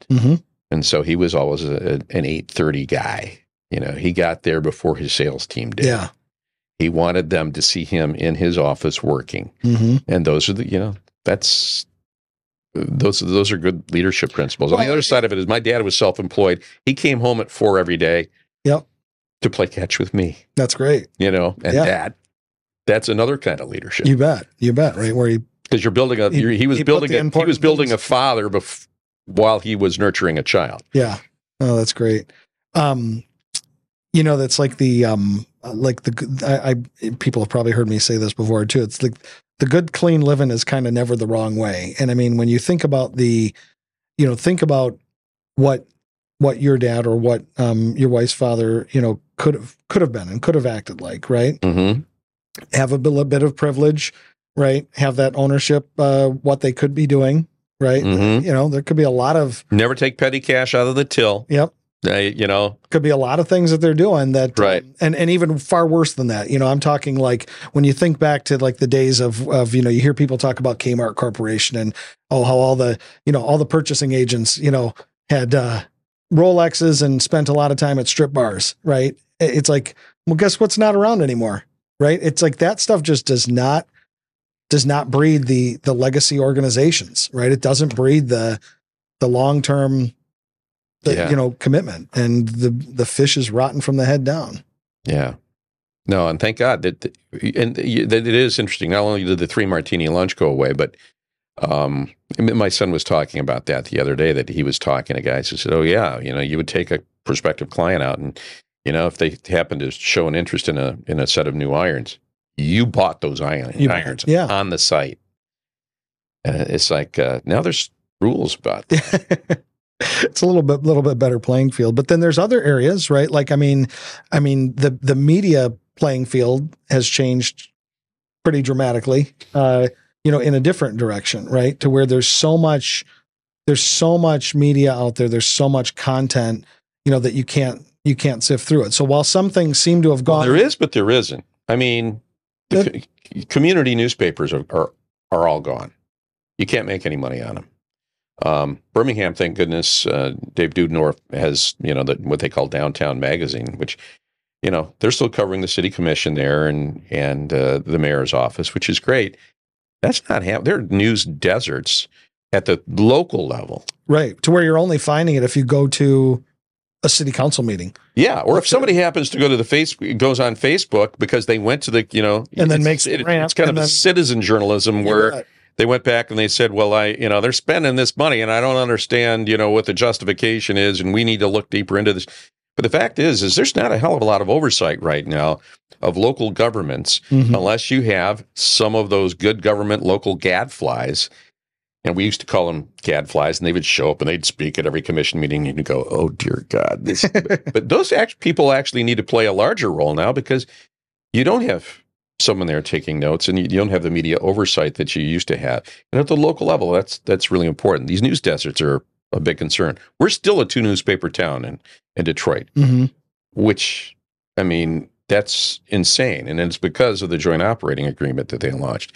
And so he was always an 8:30 guy. He got there before his sales team did. Yeah. He wanted them to see him in his office working. And those are those are good leadership principles. On the other side of it is my dad was self-employed. He came home at 4 every day to play catch with me. That's great. And that's another kind of leadership. You bet, right? Where because you're building he was building a father while he was nurturing a child. Yeah. Oh, that's great. That's like people have probably heard me say this before too. It's like the good, clean living is kind of never the wrong way. And I mean, when you think about think about what your dad or what your wife's father, could have been and could have acted like, right? Have a bit of privilege, right? Have that ownership, what they could be doing. Right. There could be a lot of never take petty cash out of the till. Yep. Could be a lot of things that they're doing that, right. And even far worse than that. I'm talking like when you think back to like the days of, you hear people talk about Kmart Corporation and, how all the purchasing agents, had, Rolexes and spent a lot of time at strip bars. Right. It's like, well, guess what's not around anymore. Right. It's like that stuff just does not breed the legacy organizations, right? It doesn't breed the long-term, commitment, and the fish is rotten from the head down. Yeah. No, and thank God that it is interesting. Not only did the 3 martini lunch go away, but my son was talking about that the other day, that he was talking to guys who said, oh yeah, you would take a prospective client out and, if they happen to show an interest in a set of new irons, you bought those irons on the site. It's like, now there's rules about that. It's a little bit better playing field, but then there's other areas, right? Like, I mean, the media playing field has changed pretty dramatically, in a different direction, right? To where there's so much media out there. There's so much content, that you can't sift through it. So while some things seem to have gone, there is, but there isn't. I mean, community newspapers are all gone. You can't make any money on them. Birmingham, thank goodness, Dave Dudendorf has, what they call Downtown Magazine, which, they're still covering the city commission there and the mayor's office, which is great. That's not happening. There are news deserts at the local level. Right. To where you're only finding it if you go to a city council meeting. Yeah. Or if somebody happens to go to goes on Facebook because they went to the, and then makes it rant, it's kind of a citizen journalism where they went back and they said, well, they're spending this money and I don't understand, what the justification is. And we need to look deeper into this. But the fact is there's not a hell of a lot of oversight right now of local governments unless you have some of those good government local gadflies. And we used to call them gadflies, and they would show up and they'd speak at every commission meeting, and you'd go, "Oh dear God!" But those people actually need to play a larger role now because you don't have someone there taking notes, and you don't have the media oversight that you used to have. And at the local level, that's really important. These news deserts are a big concern. We're still a 2-newspaper town in Detroit, which, I mean, that's insane, and it's because of the joint operating agreement that they launched.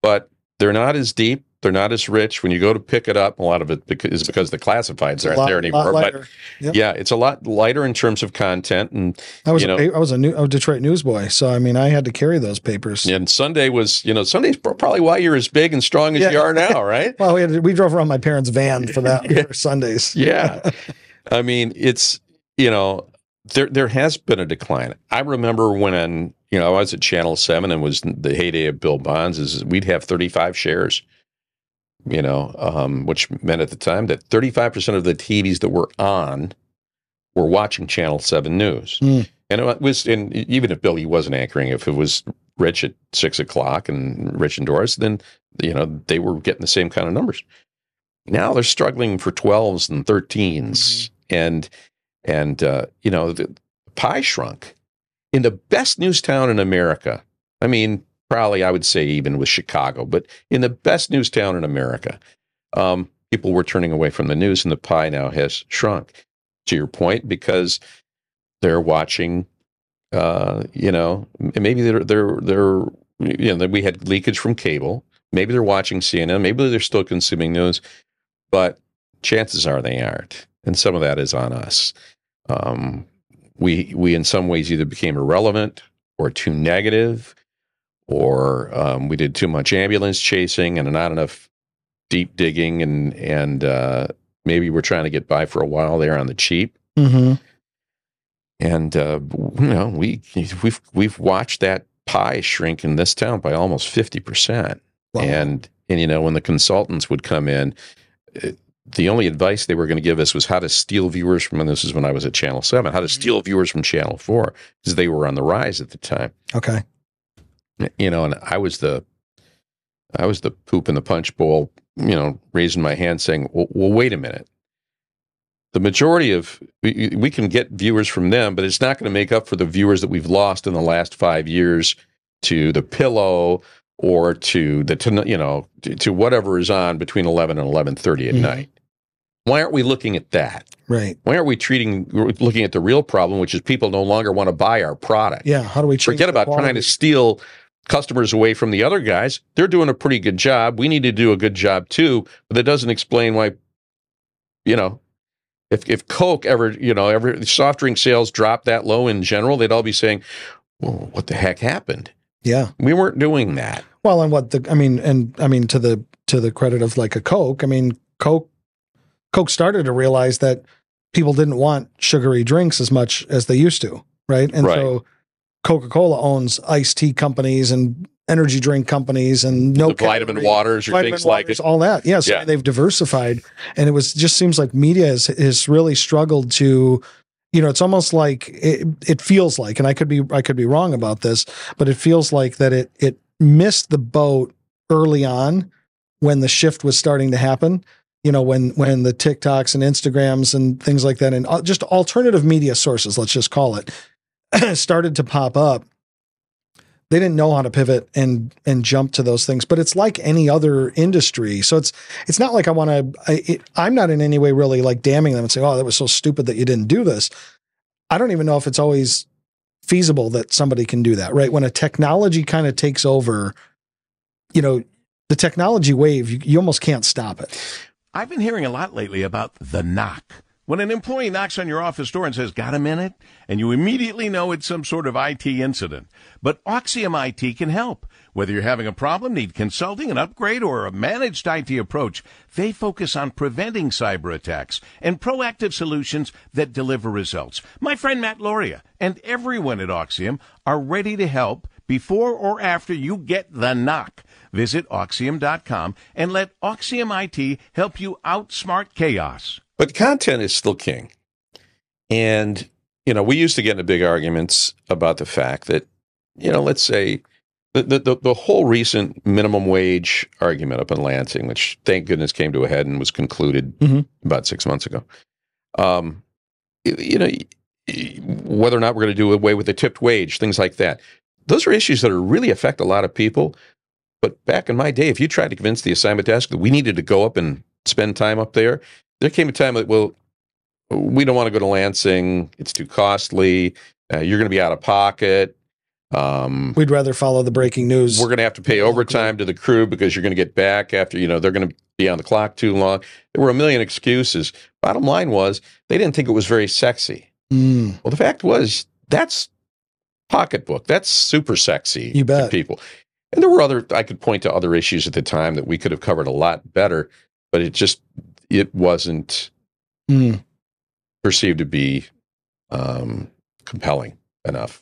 But they're not as deep. They're not as rich. When you go to pick it up, a lot of it is because the classifieds aren't there anymore. But yeah, it's a lot lighter in terms of content. And I was a Detroit newsboy, so I mean, I had to carry those papers. And Sunday was, Sunday's probably why you're as big and strong as you are now, right? Well, we drove around my parents' van for that for Sundays. Yeah, I mean, it's there has been a decline. I remember when I was at Channel 7 and was the heyday of Bill Bonds. Is we'd have 35 shares. Which meant at the time that 35% of the TVs that were on were watching Channel 7 News. And it was, and even if Billy wasn't anchoring, if it was Rich at 6 o'clock and Rich and Doris, then, they were getting the same kind of numbers. Now they're struggling for 12s and 13s. And the pie shrunk in the best news town in America. I mean, probably, I would say even with Chicago, but in the best news town in America, people were turning away from the news, and the pie now has shrunk. To your point, because they're watching, maybe we had leakage from cable. Maybe they're watching CNN. Maybe they're still consuming news, but chances are they aren't, and some of that is on us. We in some ways either became irrelevant or too negative. Or we did too much ambulance chasing and not enough deep digging, and maybe we're trying to get by for a while there on the cheap. And we've watched that pie shrink in this town by almost 50%. Wow. And when the consultants would come in, the only advice they were going to give us was how to steal viewers from, and this is when I was at Channel 7, how to steal viewers from Channel 4 because they were on the rise at the time. Okay. And I was the poop in the punch bowl, raising my hand saying, well, wait a minute. The majority of, we can get viewers from them, but it's not going to make up for the viewers that we've lost in the last 5 years to The Pillow or to to whatever is on between 11 and 11:30 at night. Why aren't we looking at that? Right. Why aren't we looking at the real problem, which is people no longer want to buy our product? Yeah. How do we forget about trying to steal customers away from the other guys? They're doing a pretty good job. We need to do a good job too, but that doesn't explain why, if Coke ever soft drink sales dropped that low in general, they'd all be saying, well, what the heck happened? Yeah. We weren't doing that. Well, and to the credit of like a Coke, Coke started to realize that people didn't want sugary drinks as much as they used to. Right. And so Coca-Cola owns iced tea companies and energy drink companies and vitamin waters or things like it. All that. Yes. Yeah, so they've diversified. And just seems like media has really struggled to, it's almost like it feels like, and I could be wrong about this, but it feels like that it missed the boat early on when the shift was starting to happen. When the TikToks and Instagrams and things like that, and just alternative media sources, let's just call it, started to pop up. They didn't know how to pivot and jump to those things, but it's like any other industry. So it's not like I'm not in any way really like damning them and saying, oh, that was so stupid that you didn't do this. I don't even know if it's always feasible that somebody can do that, right? When a technology kind of takes over, the technology wave, you almost can't stop it. I've been hearing a lot lately about the knock. When an employee knocks on your office door and says, "Got a minute?" and you immediately know it's some sort of IT incident. But Auxiom IT can help. Whether you're having a problem, need consulting, an upgrade, or a managed IT approach, they focus on preventing cyber attacks and proactive solutions that deliver results. My friend Matt Loria and everyone at Auxiom are ready to help before or after you get the knock. Visit Auxiom.com and let Auxiom IT help you outsmart chaos. But content is still king. And, we used to get into big arguments about the fact that, let's say the whole recent minimum wage argument up in Lansing, which thank goodness came to a head and was concluded about 6 months ago. Whether or not we're going to do away with the tipped wage, things like that. Those are issues that really affect a lot of people. But back in my day, if you tried to convince the assignment desk that we needed to go up and spend time up there came a time that, well, we don't want to go to Lansing. It's too costly. You're going to be out of pocket. We'd rather follow the breaking news. We're going to have to pay overtime to the crew because you're going to get back after, they're going to be on the clock too long. There were a million excuses. Bottom line was they didn't think it was very sexy. Well, the fact was that's pocketbook. That's super sexy to people. And there were I could point to other issues at the time that we could have covered a lot better, but it wasn't perceived to be compelling enough.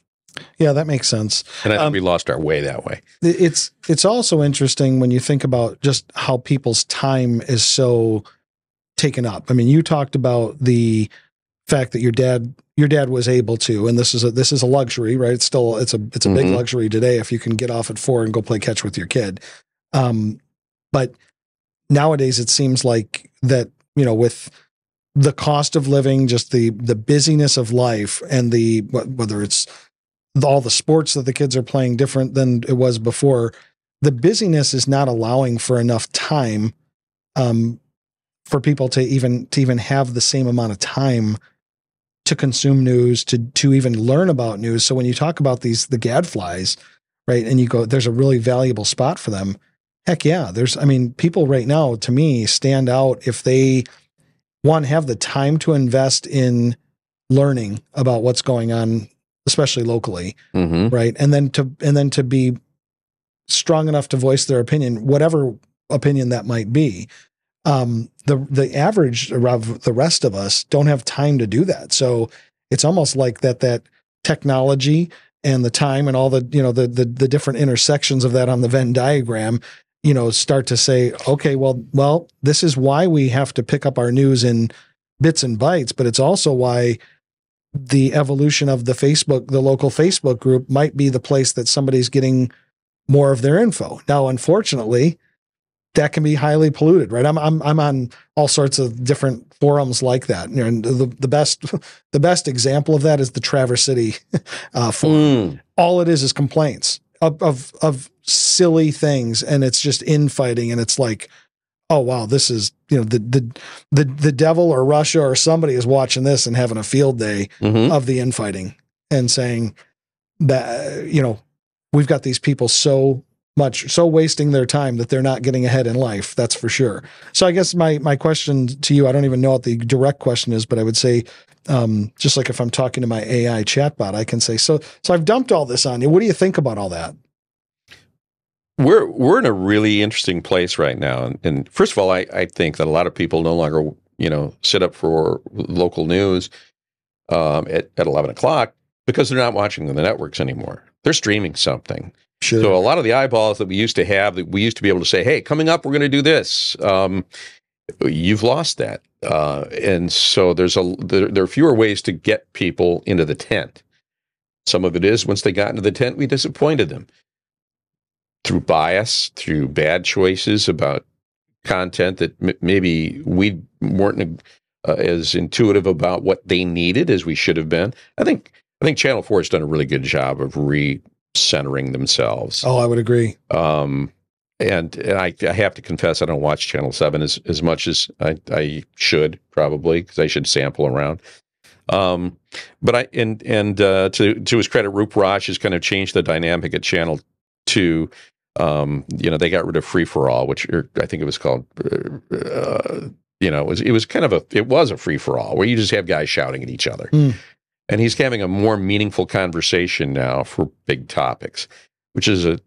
Yeah, that makes sense. And I think we lost our way that way. It's also interesting when you think about just how people's time is so taken up. I mean, you talked about the fact that your dad was able to, and this is a luxury, right? It's a big luxury today if you can get off at 4 and go play catch with your kid. But nowadays it seems like that, with the cost of living, just the busyness of life, and whether it's all the sports that the kids are playing different than it was before, the busyness is not allowing for enough time for people to even have the same amount of time to consume news, to even learn about news. So when you talk about the gadflies, right, and you go, there's a really valuable spot for them. Heck yeah. People right now, to me, stand out if they, one, have the time to invest in learning about what's going on, especially locally, right? And then to be strong enough to voice their opinion, whatever opinion that might be. The average of the rest of us don't have time to do that. So it's almost like that technology and the time and all the different intersections of that on the Venn diagram, start to say, okay, well, this is why we have to pick up our news in bits and bytes, but it's also why the evolution of the local Facebook group might be the place that somebody's getting more of their info. Now, unfortunately, that can be highly polluted, right? I'm on all sorts of different forums like that. And the best example of that is the Traverse City forum. All it is complaints of silly things, and it's just infighting, and it's like, oh wow, this is the devil or Russia or somebody is watching this and having a field day of the infighting and saying that we've got these people so wasting their time that they're not getting ahead in life. That's for sure. So I guess my question to you, I don't even know what the direct question is, but I would say, just like if I'm talking to my AI chatbot, I can say, so I've dumped all this on you. What do you think about all that? We're in a really interesting place right now. And first of all, I think that a lot of people no longer, sit up for local news at 11 o'clock because they're not watching the networks anymore. They're streaming something. Sure. So a lot of the eyeballs that we used to have, that we used to be able to say, hey, coming up, we're going to do this. You've lost that. And so there are fewer ways to get people into the tent. Some of it is once they got into the tent, we disappointed them through bias, through bad choices about content that maybe we weren't as intuitive about what they needed as we should have been. I think Channel 4 has done a really good job of centering themselves. Oh, I would agree. And I have to confess, I don't watch Channel 7 as much as I should, probably, because I should sample around. But to his credit, Roop Raj has kind of changed the dynamic at Channel 2. They got rid of Free for All, which I think it was called it was kind of a free for all where you just have guys shouting at each other. And he's having a more meaningful conversation now for big topics, which is it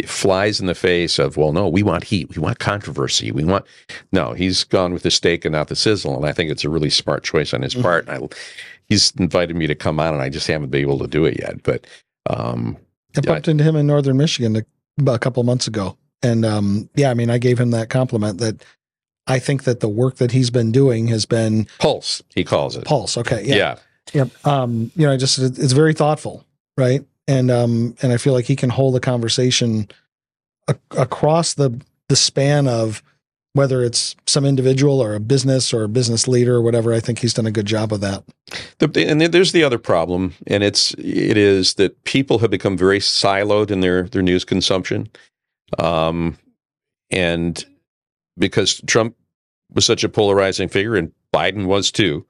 flies in the face of, well, no, we want heat. We want controversy. No, he's gone with the steak and not the sizzle. And I think it's a really smart choice on his part. And he's invited me to come on, and I just haven't been able to do it yet. But I bumped into him in Northern Michigan a couple of months ago. And I gave him that compliment that I think that the work that he's been doing has been Pulse, he calls it. Pulse. Okay. Yeah. Yeah. Yep. It's very thoughtful, right? And I feel like he can hold a conversation across the span of whether it's some individual or a business leader or whatever. I think he's done a good job of that. And there's the other problem, and it is that people have become very siloed in their news consumption, and because Trump was such a polarizing figure, and Biden was too.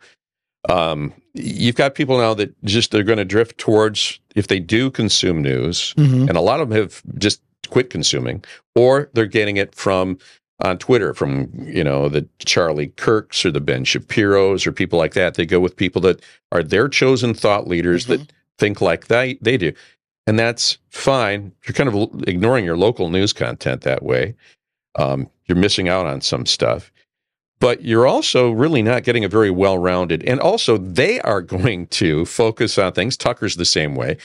You've got people now that they're going to drift towards, if they do consume news, and a lot of them have just quit consuming, or they're getting it from on Twitter from, the Charlie Kirks or the Ben Shapiros or people like that. They go with people that are their chosen thought leaders that think like they do. And that's fine. You're kind of ignoring your local news content that way. You're missing out on some stuff. But you're also really not getting a very well-rounded, and also they are going to focus on things. Tucker's the same way.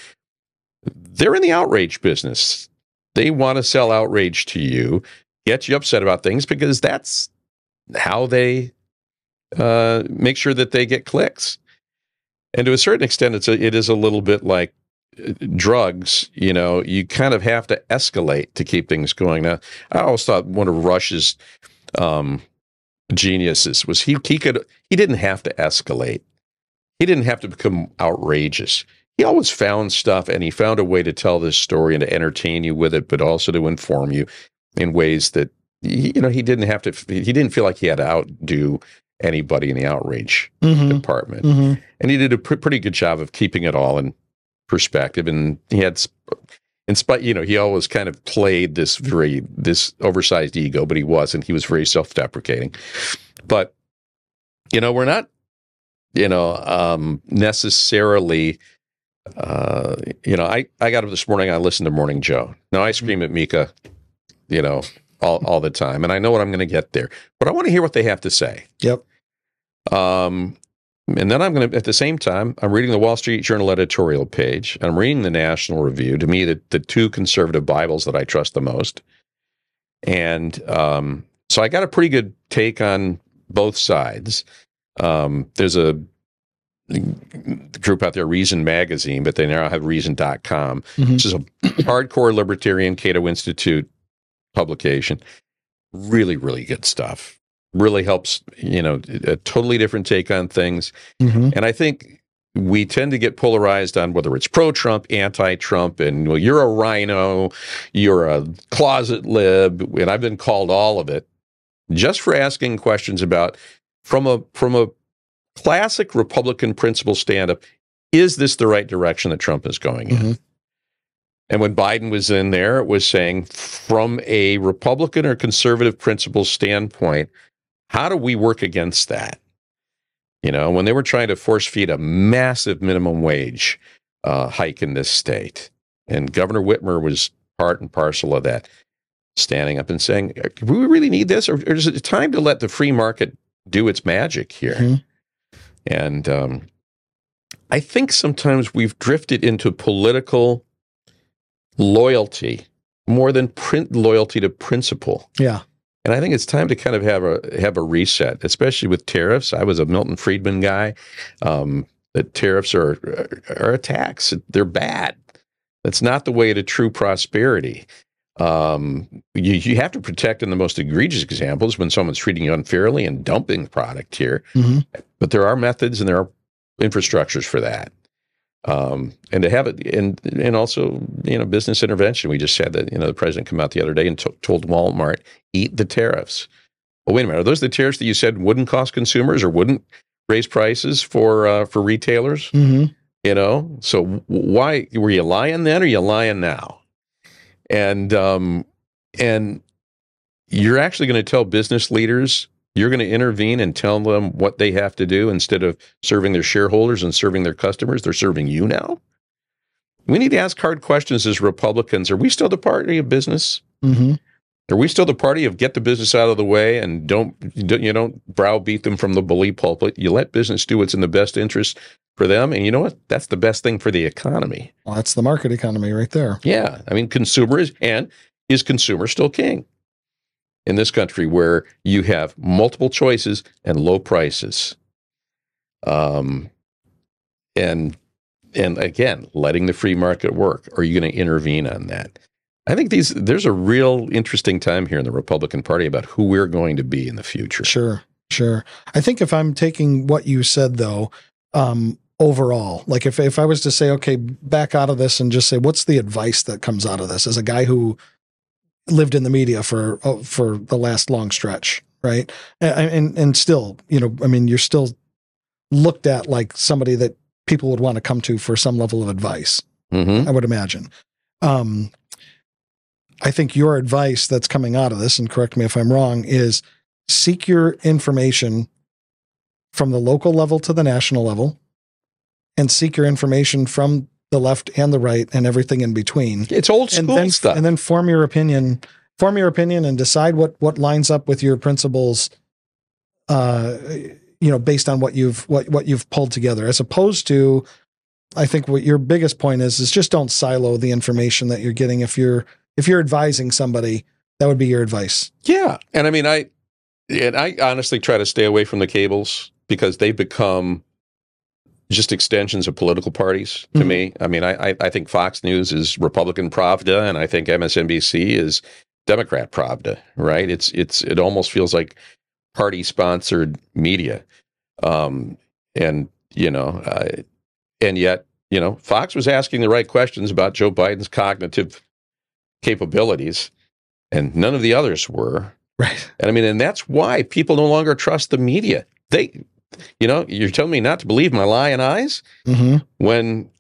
They're in the outrage business. They want to sell outrage to you, get you upset about things, because that's how they make sure that they get clicks. And to a certain extent, it is a little bit like drugs. You kind of have to escalate to keep things going. Now, I always thought one of Rush's geniuses was he didn't have to escalate. He didn't have to become outrageous. He always found stuff, and he found a way to tell this story and to entertain you with it, but also to inform you in ways that he didn't feel like he had to outdo anybody in the outrage department. And he did a pretty good job of keeping it all in perspective. And he had, in spite, he always kind of played this oversized ego, but he wasn't. He was very self-deprecating. But, we're not, necessarily, I got up this morning, I listened to Morning Joe. Now, I scream at Mika, all the time, and I know what I'm going to get there. But I want to hear what they have to say. Yep. And then I'm going to, at the same time, I'm reading the Wall Street Journal editorial page, and I'm reading the National Review, to me, the two conservative Bibles that I trust the most. And so I got a pretty good take on both sides. There's a group out there, Reason Magazine, but they now have Reason.com, which is a hardcore libertarian Cato Institute publication. Really, really good stuff. Really helps, a totally different take on things. And I think we tend to get polarized on whether it's pro-Trump, anti-Trump, and, well, you're a rhino, you're a closet lib, and I've been called all of it just for asking questions about, from a classic Republican principle stand-up, is this the right direction that Trump is going in? And when Biden was in there, it was saying, from a Republican or conservative principle standpoint, how do we work against that? When they were trying to force feed a massive minimum wage hike in this state, and Governor Whitmer was part and parcel of that, standing up and saying, do we really need this? Or is it time to let the free market do its magic here? And I think sometimes we've drifted into political loyalty more than loyalty to principle. Yeah. And I think it's time to kind of have a reset, especially with tariffs. I was a Milton Friedman guy. That tariffs are a tax. They're bad. That's not the way to true prosperity. You have to protect in the most egregious examples when someone's treating you unfairly and dumping product here. But there are methods and there are infrastructures for that. And to have it, and also, business intervention. We just had that, the president come out the other day and told Walmart, eat the tariffs. Well, wait a minute. Are those the tariffs that you said wouldn't cost consumers or wouldn't raise prices for retailers? So why were you lying then or are you lying now? And you're actually going to tell business leaders You're going to intervene and tell them what they have to do instead of serving their shareholders and serving their customers. They're serving you now. We need to ask hard questions as Republicans. Are we still the party of business? Mm-hmm. Are we still the party of get the business out of the way and don't browbeat them from the bully pulpit? You let business do what's in the best interest for them. And you know what? That's the best thing for the economy. Well, that's the market economy right there. Yeah. I mean, is consumer still king in this country where you have multiple choices and low prices? And again, letting the free market work. Are you going to intervene on that? I think there's a real interesting time here in the Republican Party about who we're going to be in the future. Sure. I think if I'm taking what you said, though, overall, like if I was to say, okay, back out of this and just say, what's the advice that comes out of this as a guy who lived in the media for the last long stretch, right? And still, you're still looked at like somebody that people would want to come to for some level of advice, I would imagine. I think your advice that's coming out of this, and correct me if I'm wrong, is seek your information from the local level to the national level and seek your information from the left and the right and everything in between. It's old school stuff. And then form your opinion and decide what lines up with your principles, based on what you've pulled together, as opposed to, I think what your biggest point is just don't silo the information that you're getting. If you're advising somebody, that would be your advice. Yeah. And I mean, I honestly try to stay away from the cables because they've become just extensions of political parties to me. I mean, I think Fox News is Republican Pravda, and I think MSNBC is Democrat Pravda, right? It almost feels like party-sponsored media. And yet, Fox was asking the right questions about Joe Biden's cognitive capabilities, and none of the others were. Right. And I mean, and that's why people no longer trust the media. You're telling me not to believe my lying eyes when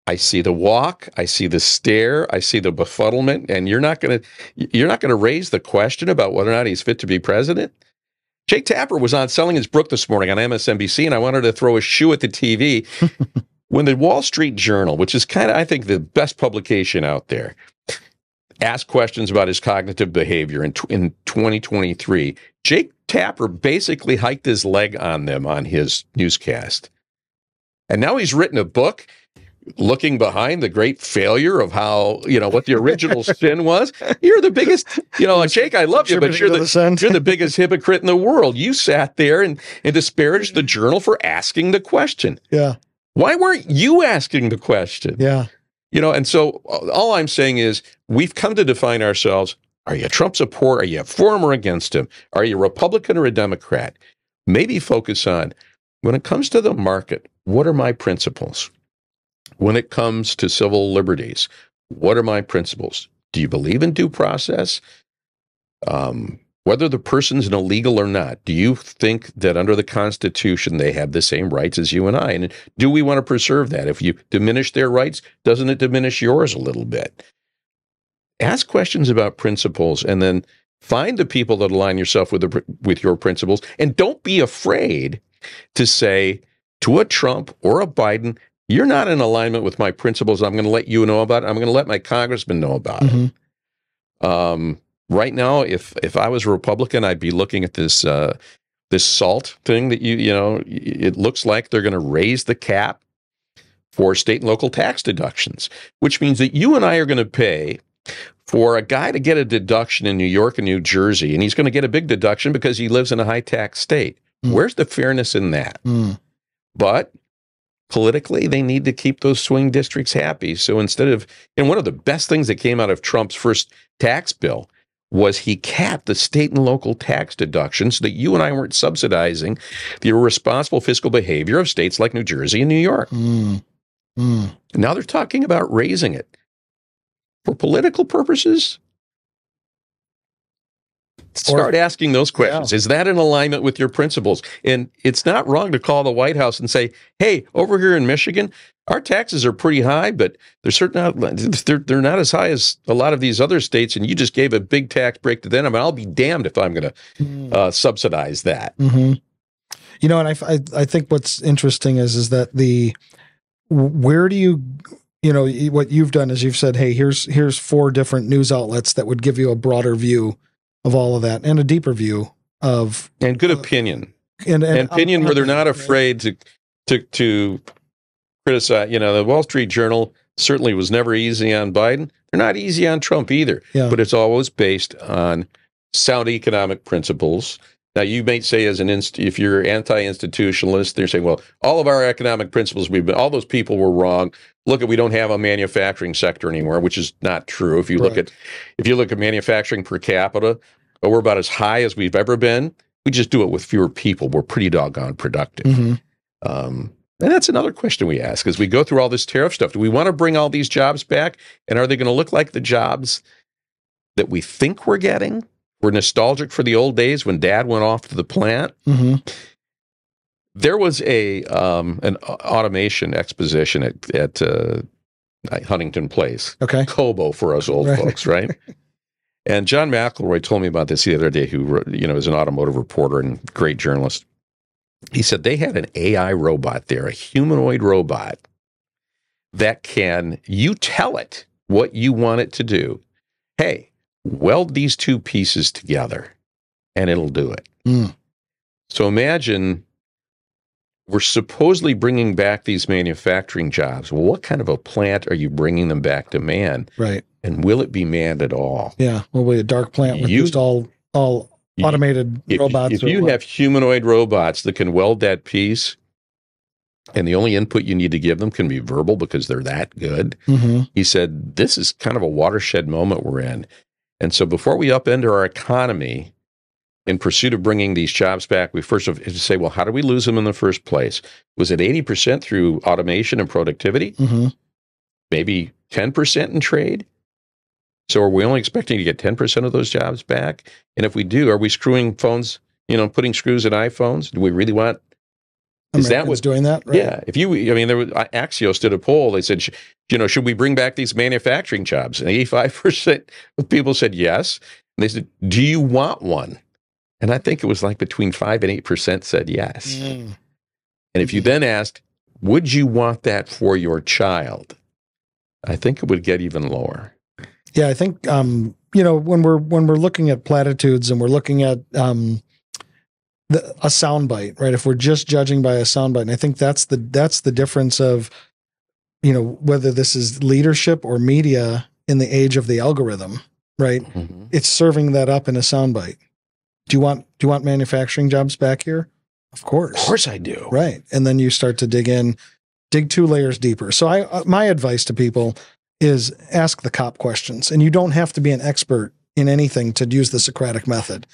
I see the walk, I see the stare, I see the befuddlement, and you're not going to raise the question about whether or not he's fit to be president. Jake Tapper was on Selling His Book this morning on MSNBC, and I wanted to throw a shoe at the TV when the Wall Street Journal, which is kind of, I think, the best publication out there, asked questions about his cognitive behavior in 2023. Jake Tapper basically hiked his leg on them on his newscast. And now he's written a book looking behind the great failure of how, what the original sin was. You're the biggest, Jake, I love you, but you're the biggest hypocrite in the world. You sat there and disparaged the Journal for asking the question. Yeah. Why weren't you asking the question? Yeah. And so all I'm saying is we've come to define ourselves. Are you a Trump supporter? Are you for him or against him? Are you a Republican or a Democrat? Maybe focus on, when it comes to the market, what are my principles? When it comes to civil liberties, what are my principles? Do you believe in due process? Whether the person's an illegal or not, do you think that under the Constitution they have the same rights as you and I? And do we want to preserve that? If you diminish their rights, doesn't it diminish yours a little bit? Ask questions about principles and then find the people that align yourself with your principles. And don't be afraid to say to a Trump or a Biden, you're not in alignment with my principles. I'm going to let you know about it. I'm going to let my congressman know about it. Right now, if I was a Republican, I'd be looking at this SALT thing that it looks like they're going to raise the cap for state and local tax deductions, which means that you and I are going to pay for a guy to get a deduction in New York and New Jersey, and he's going to get a big deduction because he lives in a high-tax state. Where's the fairness in that? But politically, they need to keep those swing districts happy. So instead of, and one of the best things that came out of Trump's first tax bill was he capped the state and local tax deductions so that you and I weren't subsidizing the irresponsible fiscal behavior of states like New Jersey and New York. Now they're talking about raising it. For political purposes, Start asking those questions. Yeah. Is that in alignment with your principles? And it's not wrong to call the White House and say, hey, over here in Michigan, our taxes are pretty high, but they're not as high as a lot of these other states, and you just gave a big tax break to them. I mean, I'll be damned if I'm going to subsidize that. Mm-hmm. You know, and I think what's interesting is that where do you know, what you've done is you've said, hey, here's 4 different news outlets that would give you a broader view of all of that and a deeper view of and good opinion and opinion where they're not afraid to criticize. You know, the Wall Street Journal certainly was never easy on Biden. They're not easy on Trump either, but it's always based on sound economic principles. Now, you may say, if you're anti-institutionalist, they're saying, well, all of our economic principles, all those people were wrong. Look, we don't have a manufacturing sector anymore, which is not true. If you look at manufacturing per capita, we're about as high as we've ever been. We just do it with fewer people. We're pretty doggone productive. Mm-hmm. And that's another question we ask as we go through all this tariff stuff. Do we want to bring all these jobs back? And are they going to look like the jobs that we think we're getting? We're nostalgic for the old days when Dad went off to the plant. Mm-hmm. There was an automation exposition at Huntington Place. Okay. Kobo for us old folks, right? And John McElroy told me about this the other day, who is an automotive reporter and great journalist. He said they had an AI robot there, a humanoid robot, that you tell it what you want it to do. Hey, weld these 2 pieces together, and it'll do it. Mm. So imagine we're supposedly bringing back these manufacturing jobs. Well, what kind of a plant are you bringing them back to man? Right. And will it be manned at all? Yeah. Will be a dark plant with just all automated robots. If you have humanoid robots that can weld that piece, and the only input you need to give them can be verbal because they're that good, he said, this is kind of a watershed moment we're in. And so before we upend our economy in pursuit of bringing these jobs back, we first have to say, well, how did we lose them in the first place? Was it 80% through automation and productivity? Mm-hmm. Maybe 10% in trade? So are we only expecting to get 10% of those jobs back? And if we do, are we screwing phones, putting screws in iPhones? Do we really want... Is that what's doing that? Right? Yeah. Axios did a poll. They said, should we bring back these manufacturing jobs? And 85% of people said yes. And they said, do you want one? And I think it was like between 5 and 8% said yes. Mm. And if you then asked, would you want that for your child? I think it would get even lower. Yeah, I think when we're looking at platitudes and we're looking at a soundbite, right? If we're just judging by a soundbite, and I think that's the difference of, whether this is leadership or media in the age of the algorithm, right? Mm-hmm. It's serving that up in a soundbite. Do you want manufacturing jobs back here? Of course I do. Right, and then you start to dig 2 layers deeper. So my advice to people is ask the cop questions, and you don't have to be an expert in anything to use the Socratic method.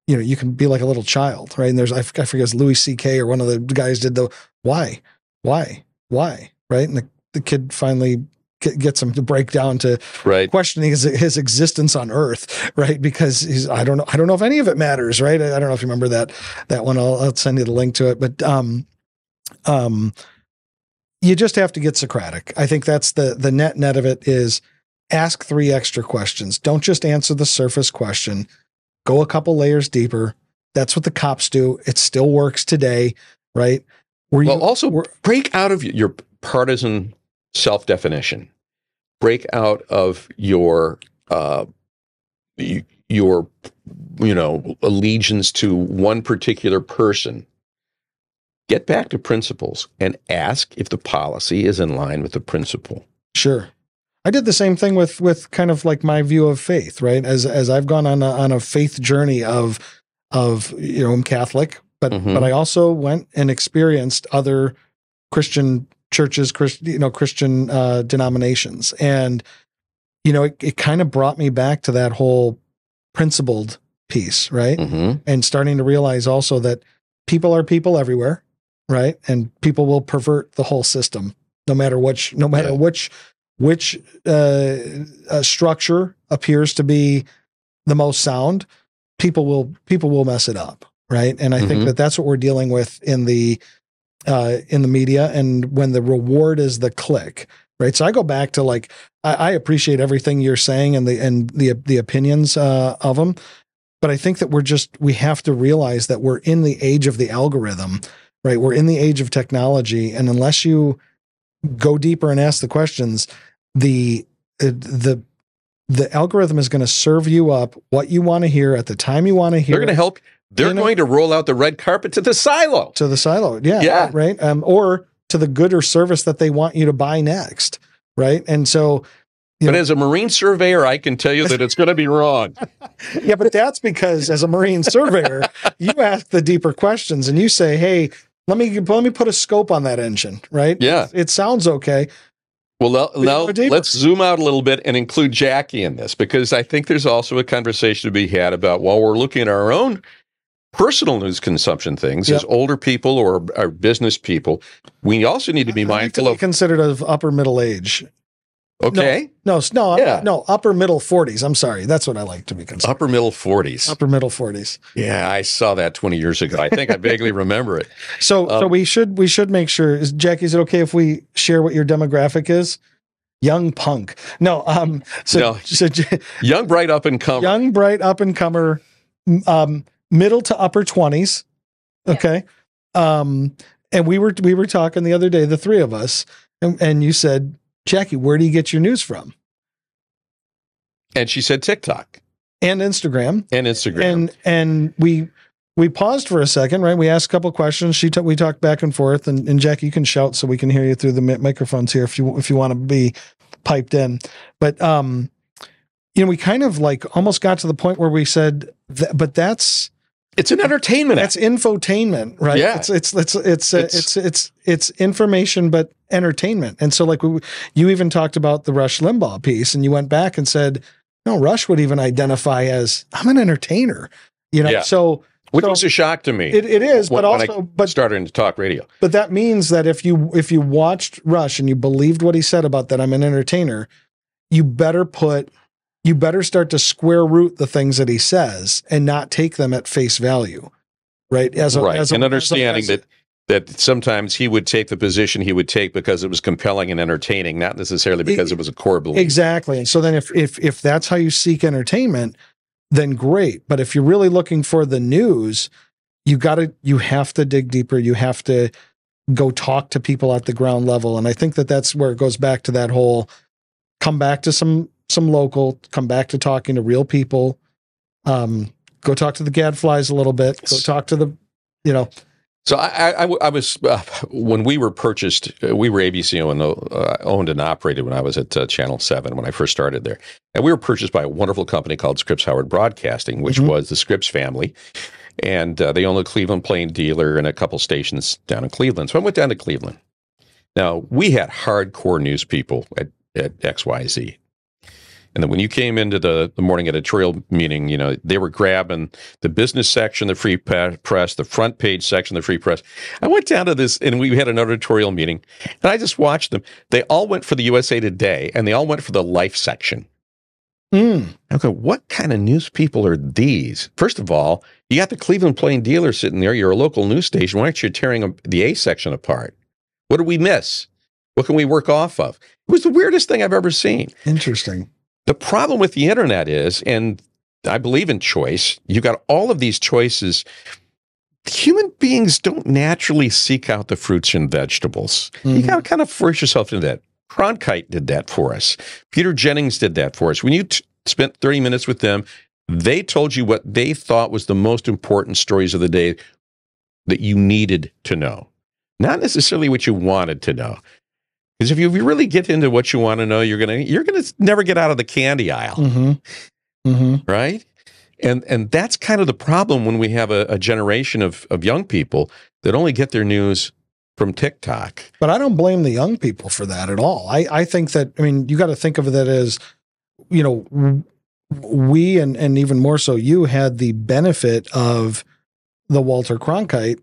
You can be like a little child, right? And there's, I forget, it's Louis C.K. or one of the guys did the why, right? And the kid finally gets him to break down to questioning his existence on Earth, right? Because I don't know if any of it matters, right? I don't know if you remember that one. I'll send you the link to it, but you just have to get Socratic. I think that's the net of it is ask 3 extra questions. Don't just answer the surface question. Go a couple layers deeper. That's what the cops do. It still works today, right? Break out of your partisan self-definition. Break out of your allegiance to one particular person. Get back to principles and ask if the policy is in line with the principle. Sure. I did the same thing with kind of like my view of faith, right? As I've gone on a faith journey of I'm Catholic, but I also went and experienced other Christian churches, Christian denominations, and it kind of brought me back to that whole principled piece, right? Mm-hmm. And starting to realize also that people are people everywhere, right? And people will pervert the whole system, no matter which structure appears to be the most sound, people will mess it up, right? And I think that that's what we're dealing with in the media, and when the reward is the click, right? So I go back to like, I appreciate everything you're saying and the opinions of them, but I think that we have to realize that we're in the age of the algorithm, right? We're in the age of technology, and unless you go deeper and ask the questions, the algorithm is going to serve you up what you want to hear at the time you want to hear. They're going to help. They're going to roll out the red carpet to the silo. To the silo, yeah. Right? Or to the good or service that they want you to buy next, right? And so... But as a Marine surveyor, I can tell you that it's going to be wrong. Yeah, but that's because as a Marine surveyor, you ask the deeper questions and you say, hey, let me put a scope on that engine, right? Yeah. It sounds okay. Well, now let's zoom out a little bit and include Jackie in this, because I think there's also a conversation to be had about, while we're looking at our own personal news consumption things as older people or our business people, we also need to be mindful of considered of upper middle age. Okay. No, upper middle 40s. I'm sorry. That's what I like to be considered. Upper middle 40s. Upper middle 40s. Yeah, I saw that 20 years ago. I think I vaguely remember it. So we should make sure. Jackie, is it okay if we share what your demographic is? Young punk. No. Young bright up and comer. Young bright up and comer. Middle to upper 20s. Okay. And we were talking the other day, the three of us, and you said, Jackie, where do you get your news from? And she said TikTok and Instagram. And we paused for a second, right? We asked a couple of questions. We talked back and forth, and Jackie, you can shout so we can hear you through the microphones here if you want to be piped in. But we kind of like almost got to the point where we said, but it's an entertainment. That's infotainment, right? Yeah. It's information, but entertainment. And so like you even talked about the Rush Limbaugh piece, and you went back and said, no, Rush would even identify as, I'm an entertainer, so. Which was a shock to me. It is, but starting to talk radio. But that means that if you watched Rush and you believed what he said about that, I'm an entertainer, you better start to square root the things that he says and not take them at face value, right? And understanding that sometimes he would take the position he would take because it was compelling and entertaining, not necessarily because it was a core belief. Exactly. And so then if that's how you seek entertainment, then great. But if you're really looking for the news, you have to dig deeper. You have to go talk to people at the ground level. And I think that's where it goes back to that whole, come back to some local, come back to talking to real people, go talk to the gadflies a little bit, go talk to the, So I was, when we were purchased, we were ABC owned and operated when I was at Channel 7 when I first started there. And we were purchased by a wonderful company called Scripps Howard Broadcasting, which was the Scripps family. And they own the Cleveland Plain Dealer and a couple stations down in Cleveland. So I went down to Cleveland. Now, we had hardcore news people at XYZ. And then when you came into the morning editorial meeting, they were grabbing the business section, the free press, the front page section, the free press. I went down to this, and we had an editorial meeting, and I just watched them. They all went for the USA Today, and they all went for the Life section. I go, what kind of news people are these? First of all, you got the Cleveland Plain Dealer sitting there. You're a local news station. Why aren't you tearing the A section apart? What did we miss? What can we work off of? It was the weirdest thing I've ever seen. Interesting. The problem with the internet is, and I believe in choice, you got all of these choices. Human beings don't naturally seek out the fruits and vegetables. You got to kind of force yourself into that. Cronkite did that for us. Peter Jennings did that for us. When you spent 30 minutes with them, they told you what they thought was the most important stories of the day that you needed to know, not necessarily what you wanted to know. Because if you really get into what you want to know, you're gonna never get out of the candy aisle, right? And that's kind of the problem when we have a generation of young people that only get their news from TikTok. But I don't blame the young people for that at all. I think that, you got to think of that as, we and even more so you had the benefit of the Walter Cronkite.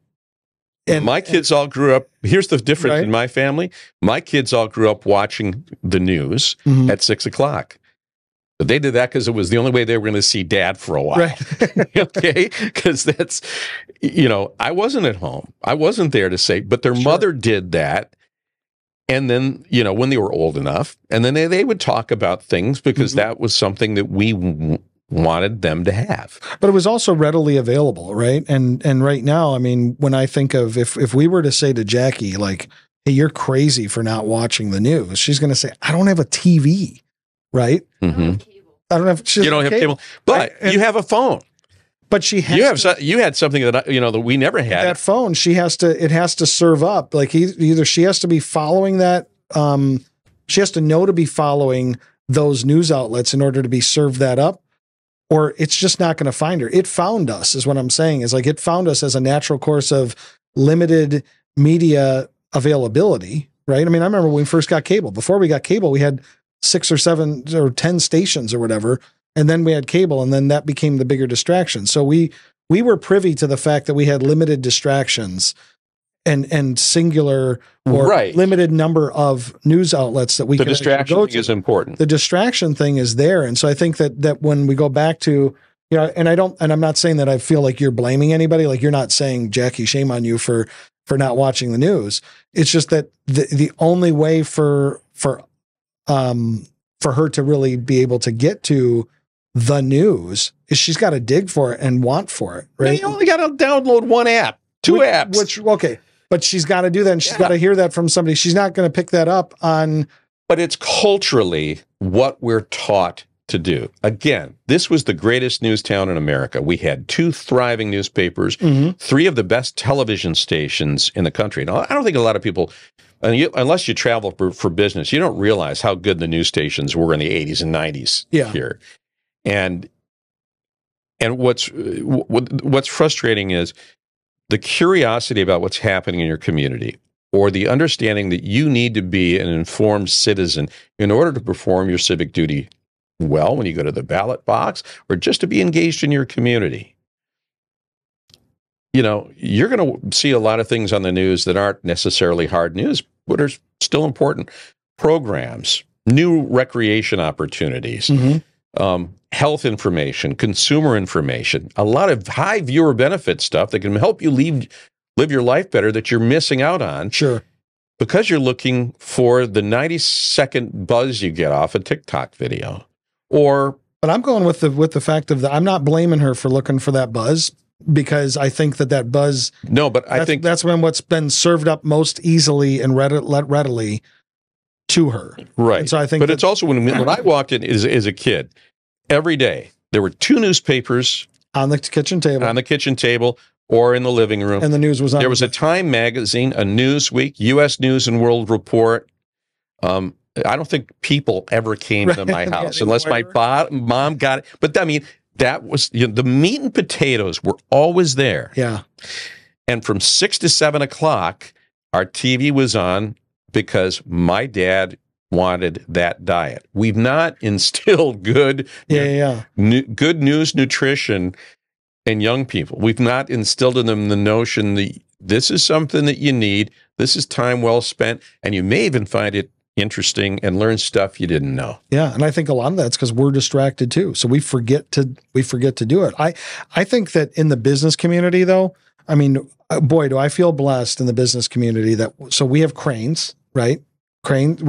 And my kids all grew up, here's the difference in my family. My kids all grew up watching the news at 6 o'clock. But they did that because it was the only way they were going to see Dad for a while. Right. Okay? Because that's, I wasn't at home. I wasn't there to say, but their mother did that. And then, when they were old enough, and then they would talk about things because that was something that we wanted them to have. But it was also readily available, right? And right now, I mean, when I think of if we were to say to Jackie, like, hey, you're crazy for not watching the news, she's going to say, I don't have a TV, right? Mm-hmm. I don't have. You don't have cable, but you have a phone. But she has you had something that that we never had. That phone, it has to serve up. Like either she has to be following that, she has to know to be following those news outlets in order to be served that up, or it's just not going to find her. It found us, is what I'm saying. Is like it found us as a natural course of limited media availability, right? I mean, I remember when we first got cable. Before we got cable, we had 6 or 7 or 10 stations or whatever. And then we had cable, and then that became the bigger distraction. So we were privy to the fact that we had limited distractions and singular or limited number of news outlets that we could go to. The distraction thing is important. The distraction thing is there. And so I think that when we go back to, and I'm not saying that I feel like you're blaming anybody, like you're not saying, Jackie, shame on you for not watching the news. It's just that the only way for her to really be able to get to the news is she's got to dig for it and want for it, right? You only got to download one app, two apps. But she's got to do that, and she's got to hear that from somebody. She's not going to pick that up on. But it's culturally what we're taught to do. Again, this was the greatest news town in America. We had 2 thriving newspapers, 3 of the best television stations in the country. Now, I don't think a lot of people, unless you travel for business, you don't realize how good the news stations were in the 80s and 90s here. And what's frustrating is the curiosity about what's happening in your community, or the understanding that you need to be an informed citizen in order to perform your civic duty well when you go to the ballot box, or just to be engaged in your community. You're going to see a lot of things on the news that aren't necessarily hard news, but are still important. Programs, new recreation opportunities, health information, consumer information, a lot of high viewer benefit stuff that can help you live your life better that you're missing out on. Sure. Because you're looking for the 90-second buzz you get off a TikTok video. But I'm going with the fact of I'm not blaming her for looking for that buzz, because I think that buzz. No, but I think that's when what's been served up most easily and readily to her. Right. And so I think, but it's also when I walked in as a kid, every day there were 2 newspapers on the kitchen table, or in the living room, and the news was on. There was a Time magazine, a Newsweek, U.S. News and World Report. I don't think people ever came to my house unless my mom got it. But I mean, that was the meat and potatoes were always there. Yeah. And from 6 to 7 o'clock, our TV was on because my dad wanted that diet. We've not instilled good news, nutrition in young people. We've not instilled in them the notion that this is something that you need. This is time well spent, and you may even find it interesting and learn stuff you didn't know. Yeah, and I think a lot of that's because we're distracted too. So we forget to do it. I think that in the business community, though, I mean, boy, do I feel blessed in the business community so we have Cranes, right? Cranes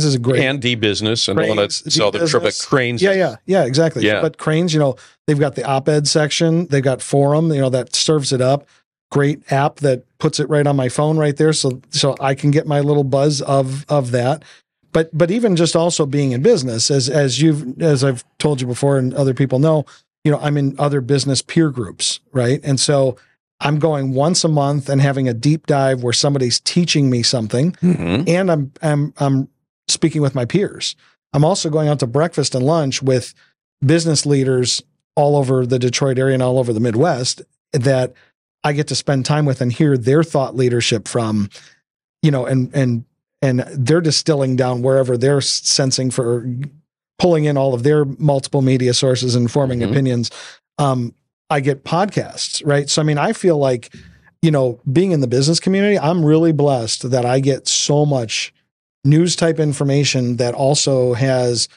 is a great and business and all that sell the trip at Cranes. Yeah, exactly. Yeah. But Cranes, they've got the op-ed section, they've got Forum, that serves it up. Great app that puts it right on my phone right there, so I can get my little buzz of that. But even just also being in business, as I've told you before, and other people know, I'm in other business peer groups, right? And so I'm going once a month and having a deep dive where somebody's teaching me something, and I'm speaking with my peers. I'm also going out to breakfast and lunch with business leaders all over the Detroit area and all over the Midwest that I get to spend time with and hear their thought leadership from, and they're distilling down wherever they're sensing for pulling in all of their multiple media sources and forming opinions. I get podcasts, right? So, I mean, I feel like, being in the business community, I'm really blessed that I get so much news type information that also has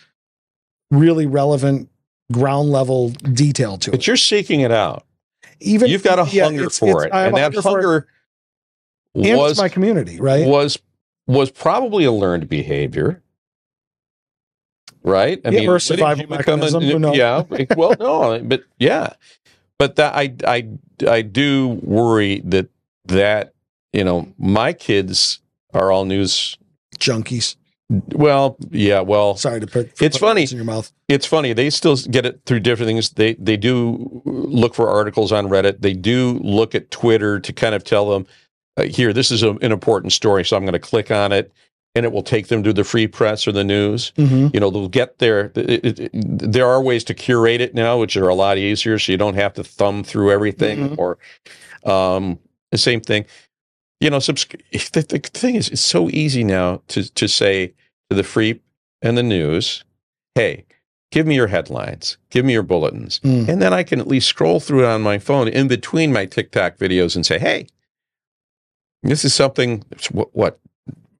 really relevant ground level detail to it. But you're seeking it out. Even you've got a hunger for it, and that hunger was my community, right? Was probably a learned behavior, right? I mean, or survival mechanism. Yeah. Well, no, but yeah, but that I do worry that my kids are all news junkies. Well, yeah. Well, sorry to put it's funny in your mouth. It's funny. They still get it through different things. They do look for articles on Reddit. They do look at Twitter to kind of tell them, here, this is an important story, so I'm going to click on it, and it will take them to the free press or the news. Mm-hmm. They'll get there. There are ways to curate it now, which are a lot easier, so you don't have to thumb through everything. Mm-hmm. Or the same thing. The thing is, it's so easy now to say to the free and the news, hey, give me your headlines, give me your bulletins. And then I can at least scroll through it on my phone in between my TikTok videos and say, hey, this is something, what?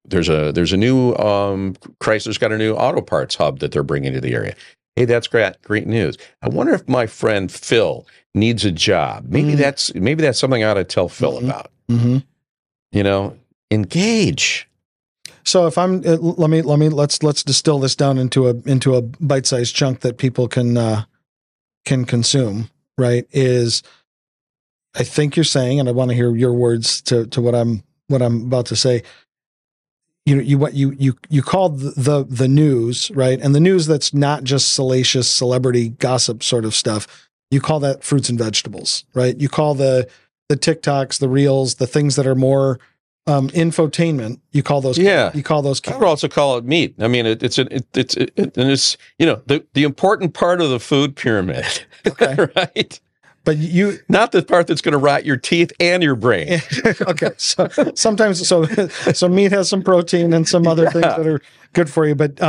There's a new, Chrysler's got a new auto parts hub that they're bringing to the area. Hey, that's great news. I wonder if my friend Phil needs a job. Maybe that's something I ought to tell Phil about. Mm-hmm. Engage. So if I'm, let's distill this down into a bite-sized chunk that people can consume. Right? Is, I think you're saying, and I want to hear your words to what I'm about to say. You called the news, right? And the news that's not just salacious celebrity gossip sort of stuff. You call that fruits and vegetables, right? You call the TikToks, the reels, the things that are more infotainment. You call those, You call those. I would also call it meat. I mean, it's the important part of the food pyramid, okay. Right? But not the part that's going to rot your teeth and your brain. Okay, so sometimes so meat has some protein and some other things that are good for you. But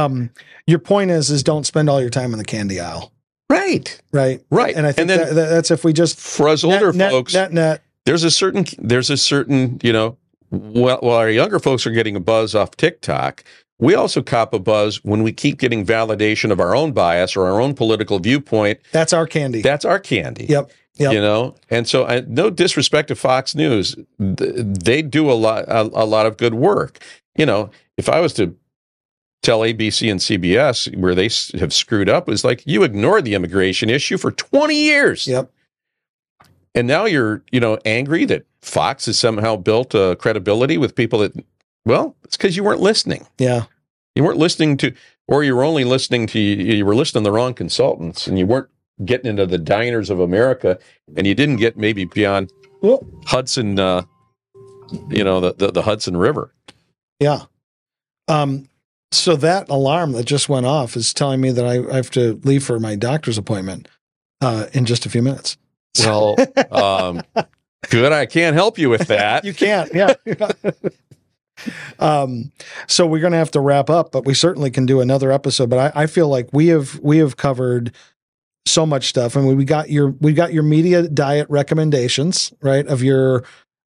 your point is don't spend all your time in the candy aisle. Right. And I think that's if we just for us older folks. Net. There's a certain while our younger folks are getting a buzz off TikTok, we also cop a buzz when we keep getting validation of our own bias or our own political viewpoint. That's our candy. Yep. And so no disrespect to Fox News. They do a lot of good work. If I was to tell ABC and CBS where they have screwed up, is like, you ignored the immigration issue for 20 years. Yep. And now you're, angry that Fox has somehow built a credibility with people that, well, it's because you weren't listening. Yeah. You weren't listening to, or you were only listening to, you were listening to the wrong consultants, and you weren't getting into the diners of America, and you didn't get maybe beyond Hudson, the Hudson River. Yeah. So that alarm that just went off is telling me that I have to leave for my doctor's appointment in just a few minutes. Well, good. I can't help you with that. You can't. Yeah. So we're going to have to wrap up, but we certainly can do another episode. But I feel like we have covered so much stuff. I mean, we got your media diet recommendations, right? Of your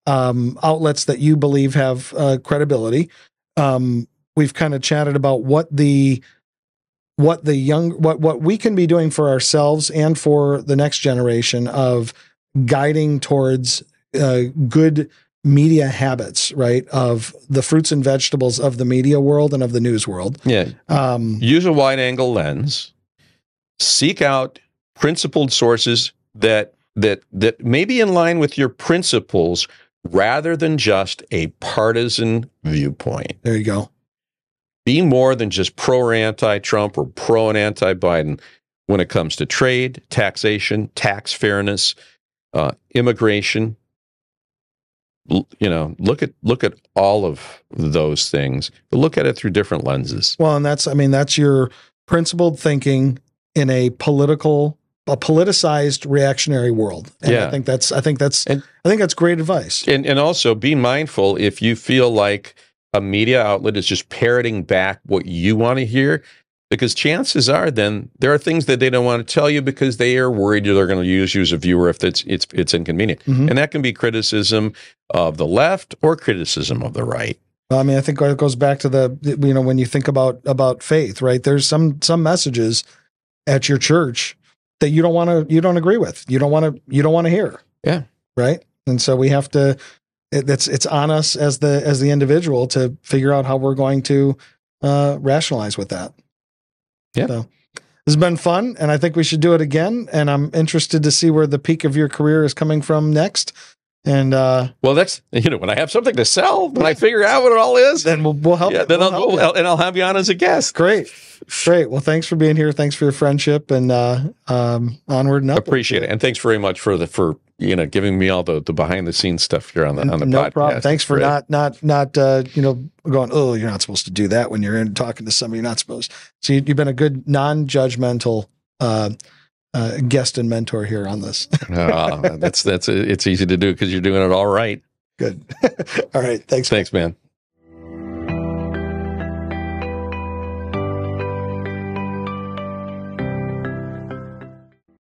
outlets that you believe have credibility. We've kind of chatted about what we can be doing for ourselves and for the next generation of guiding towards good media habits, right? Of the fruits and vegetables of the media world and of the news world. Yeah. Use a wide angle lens. Seek out principled sources that may be in line with your principles rather than just a partisan viewpoint. There you go. Be more than just pro or anti-Trump or pro and anti-Biden when it comes to trade, taxation, tax fairness, immigration. Look at all of those things, but look at it through different lenses. Well, and that's your principled thinking in a politicized reactionary world. And yeah. I think that's great advice. And also be mindful if you feel like a media outlet is just parroting back what you want to hear, because chances are then there are things that they don't want to tell you because they are worried they're going to use you as a viewer if it's inconvenient. Mm-hmm. And that can be criticism of the left or criticism of the right. Well, I mean, I think it goes back to when you think about faith, right? There's some messages at your church that you don't agree with, you don't want to hear. Yeah. Right. And so we have to, it's on us as the individual to figure out how we're going to rationalize with that. Yeah. So this has been fun, and I think we should do it again. And I'm interested to see where the peak of your career is coming from next. And well, that's, when I have something to sell, when I figure out what it all is, then we'll help. Yeah, then I'll have you on as a guest. Great. Well, thanks for being here. Thanks for your friendship, and onward and upward. Appreciate it, and thanks very much for giving me all the behind the scenes stuff here on the podcast. No problem. Thanks for not going, oh, you're not supposed to do that when you're in talking to somebody you're not supposed. So you've been a good non-judgmental guest and mentor here on this. It's easy to do because you're doing it all right. Good. All right. Thanks, man.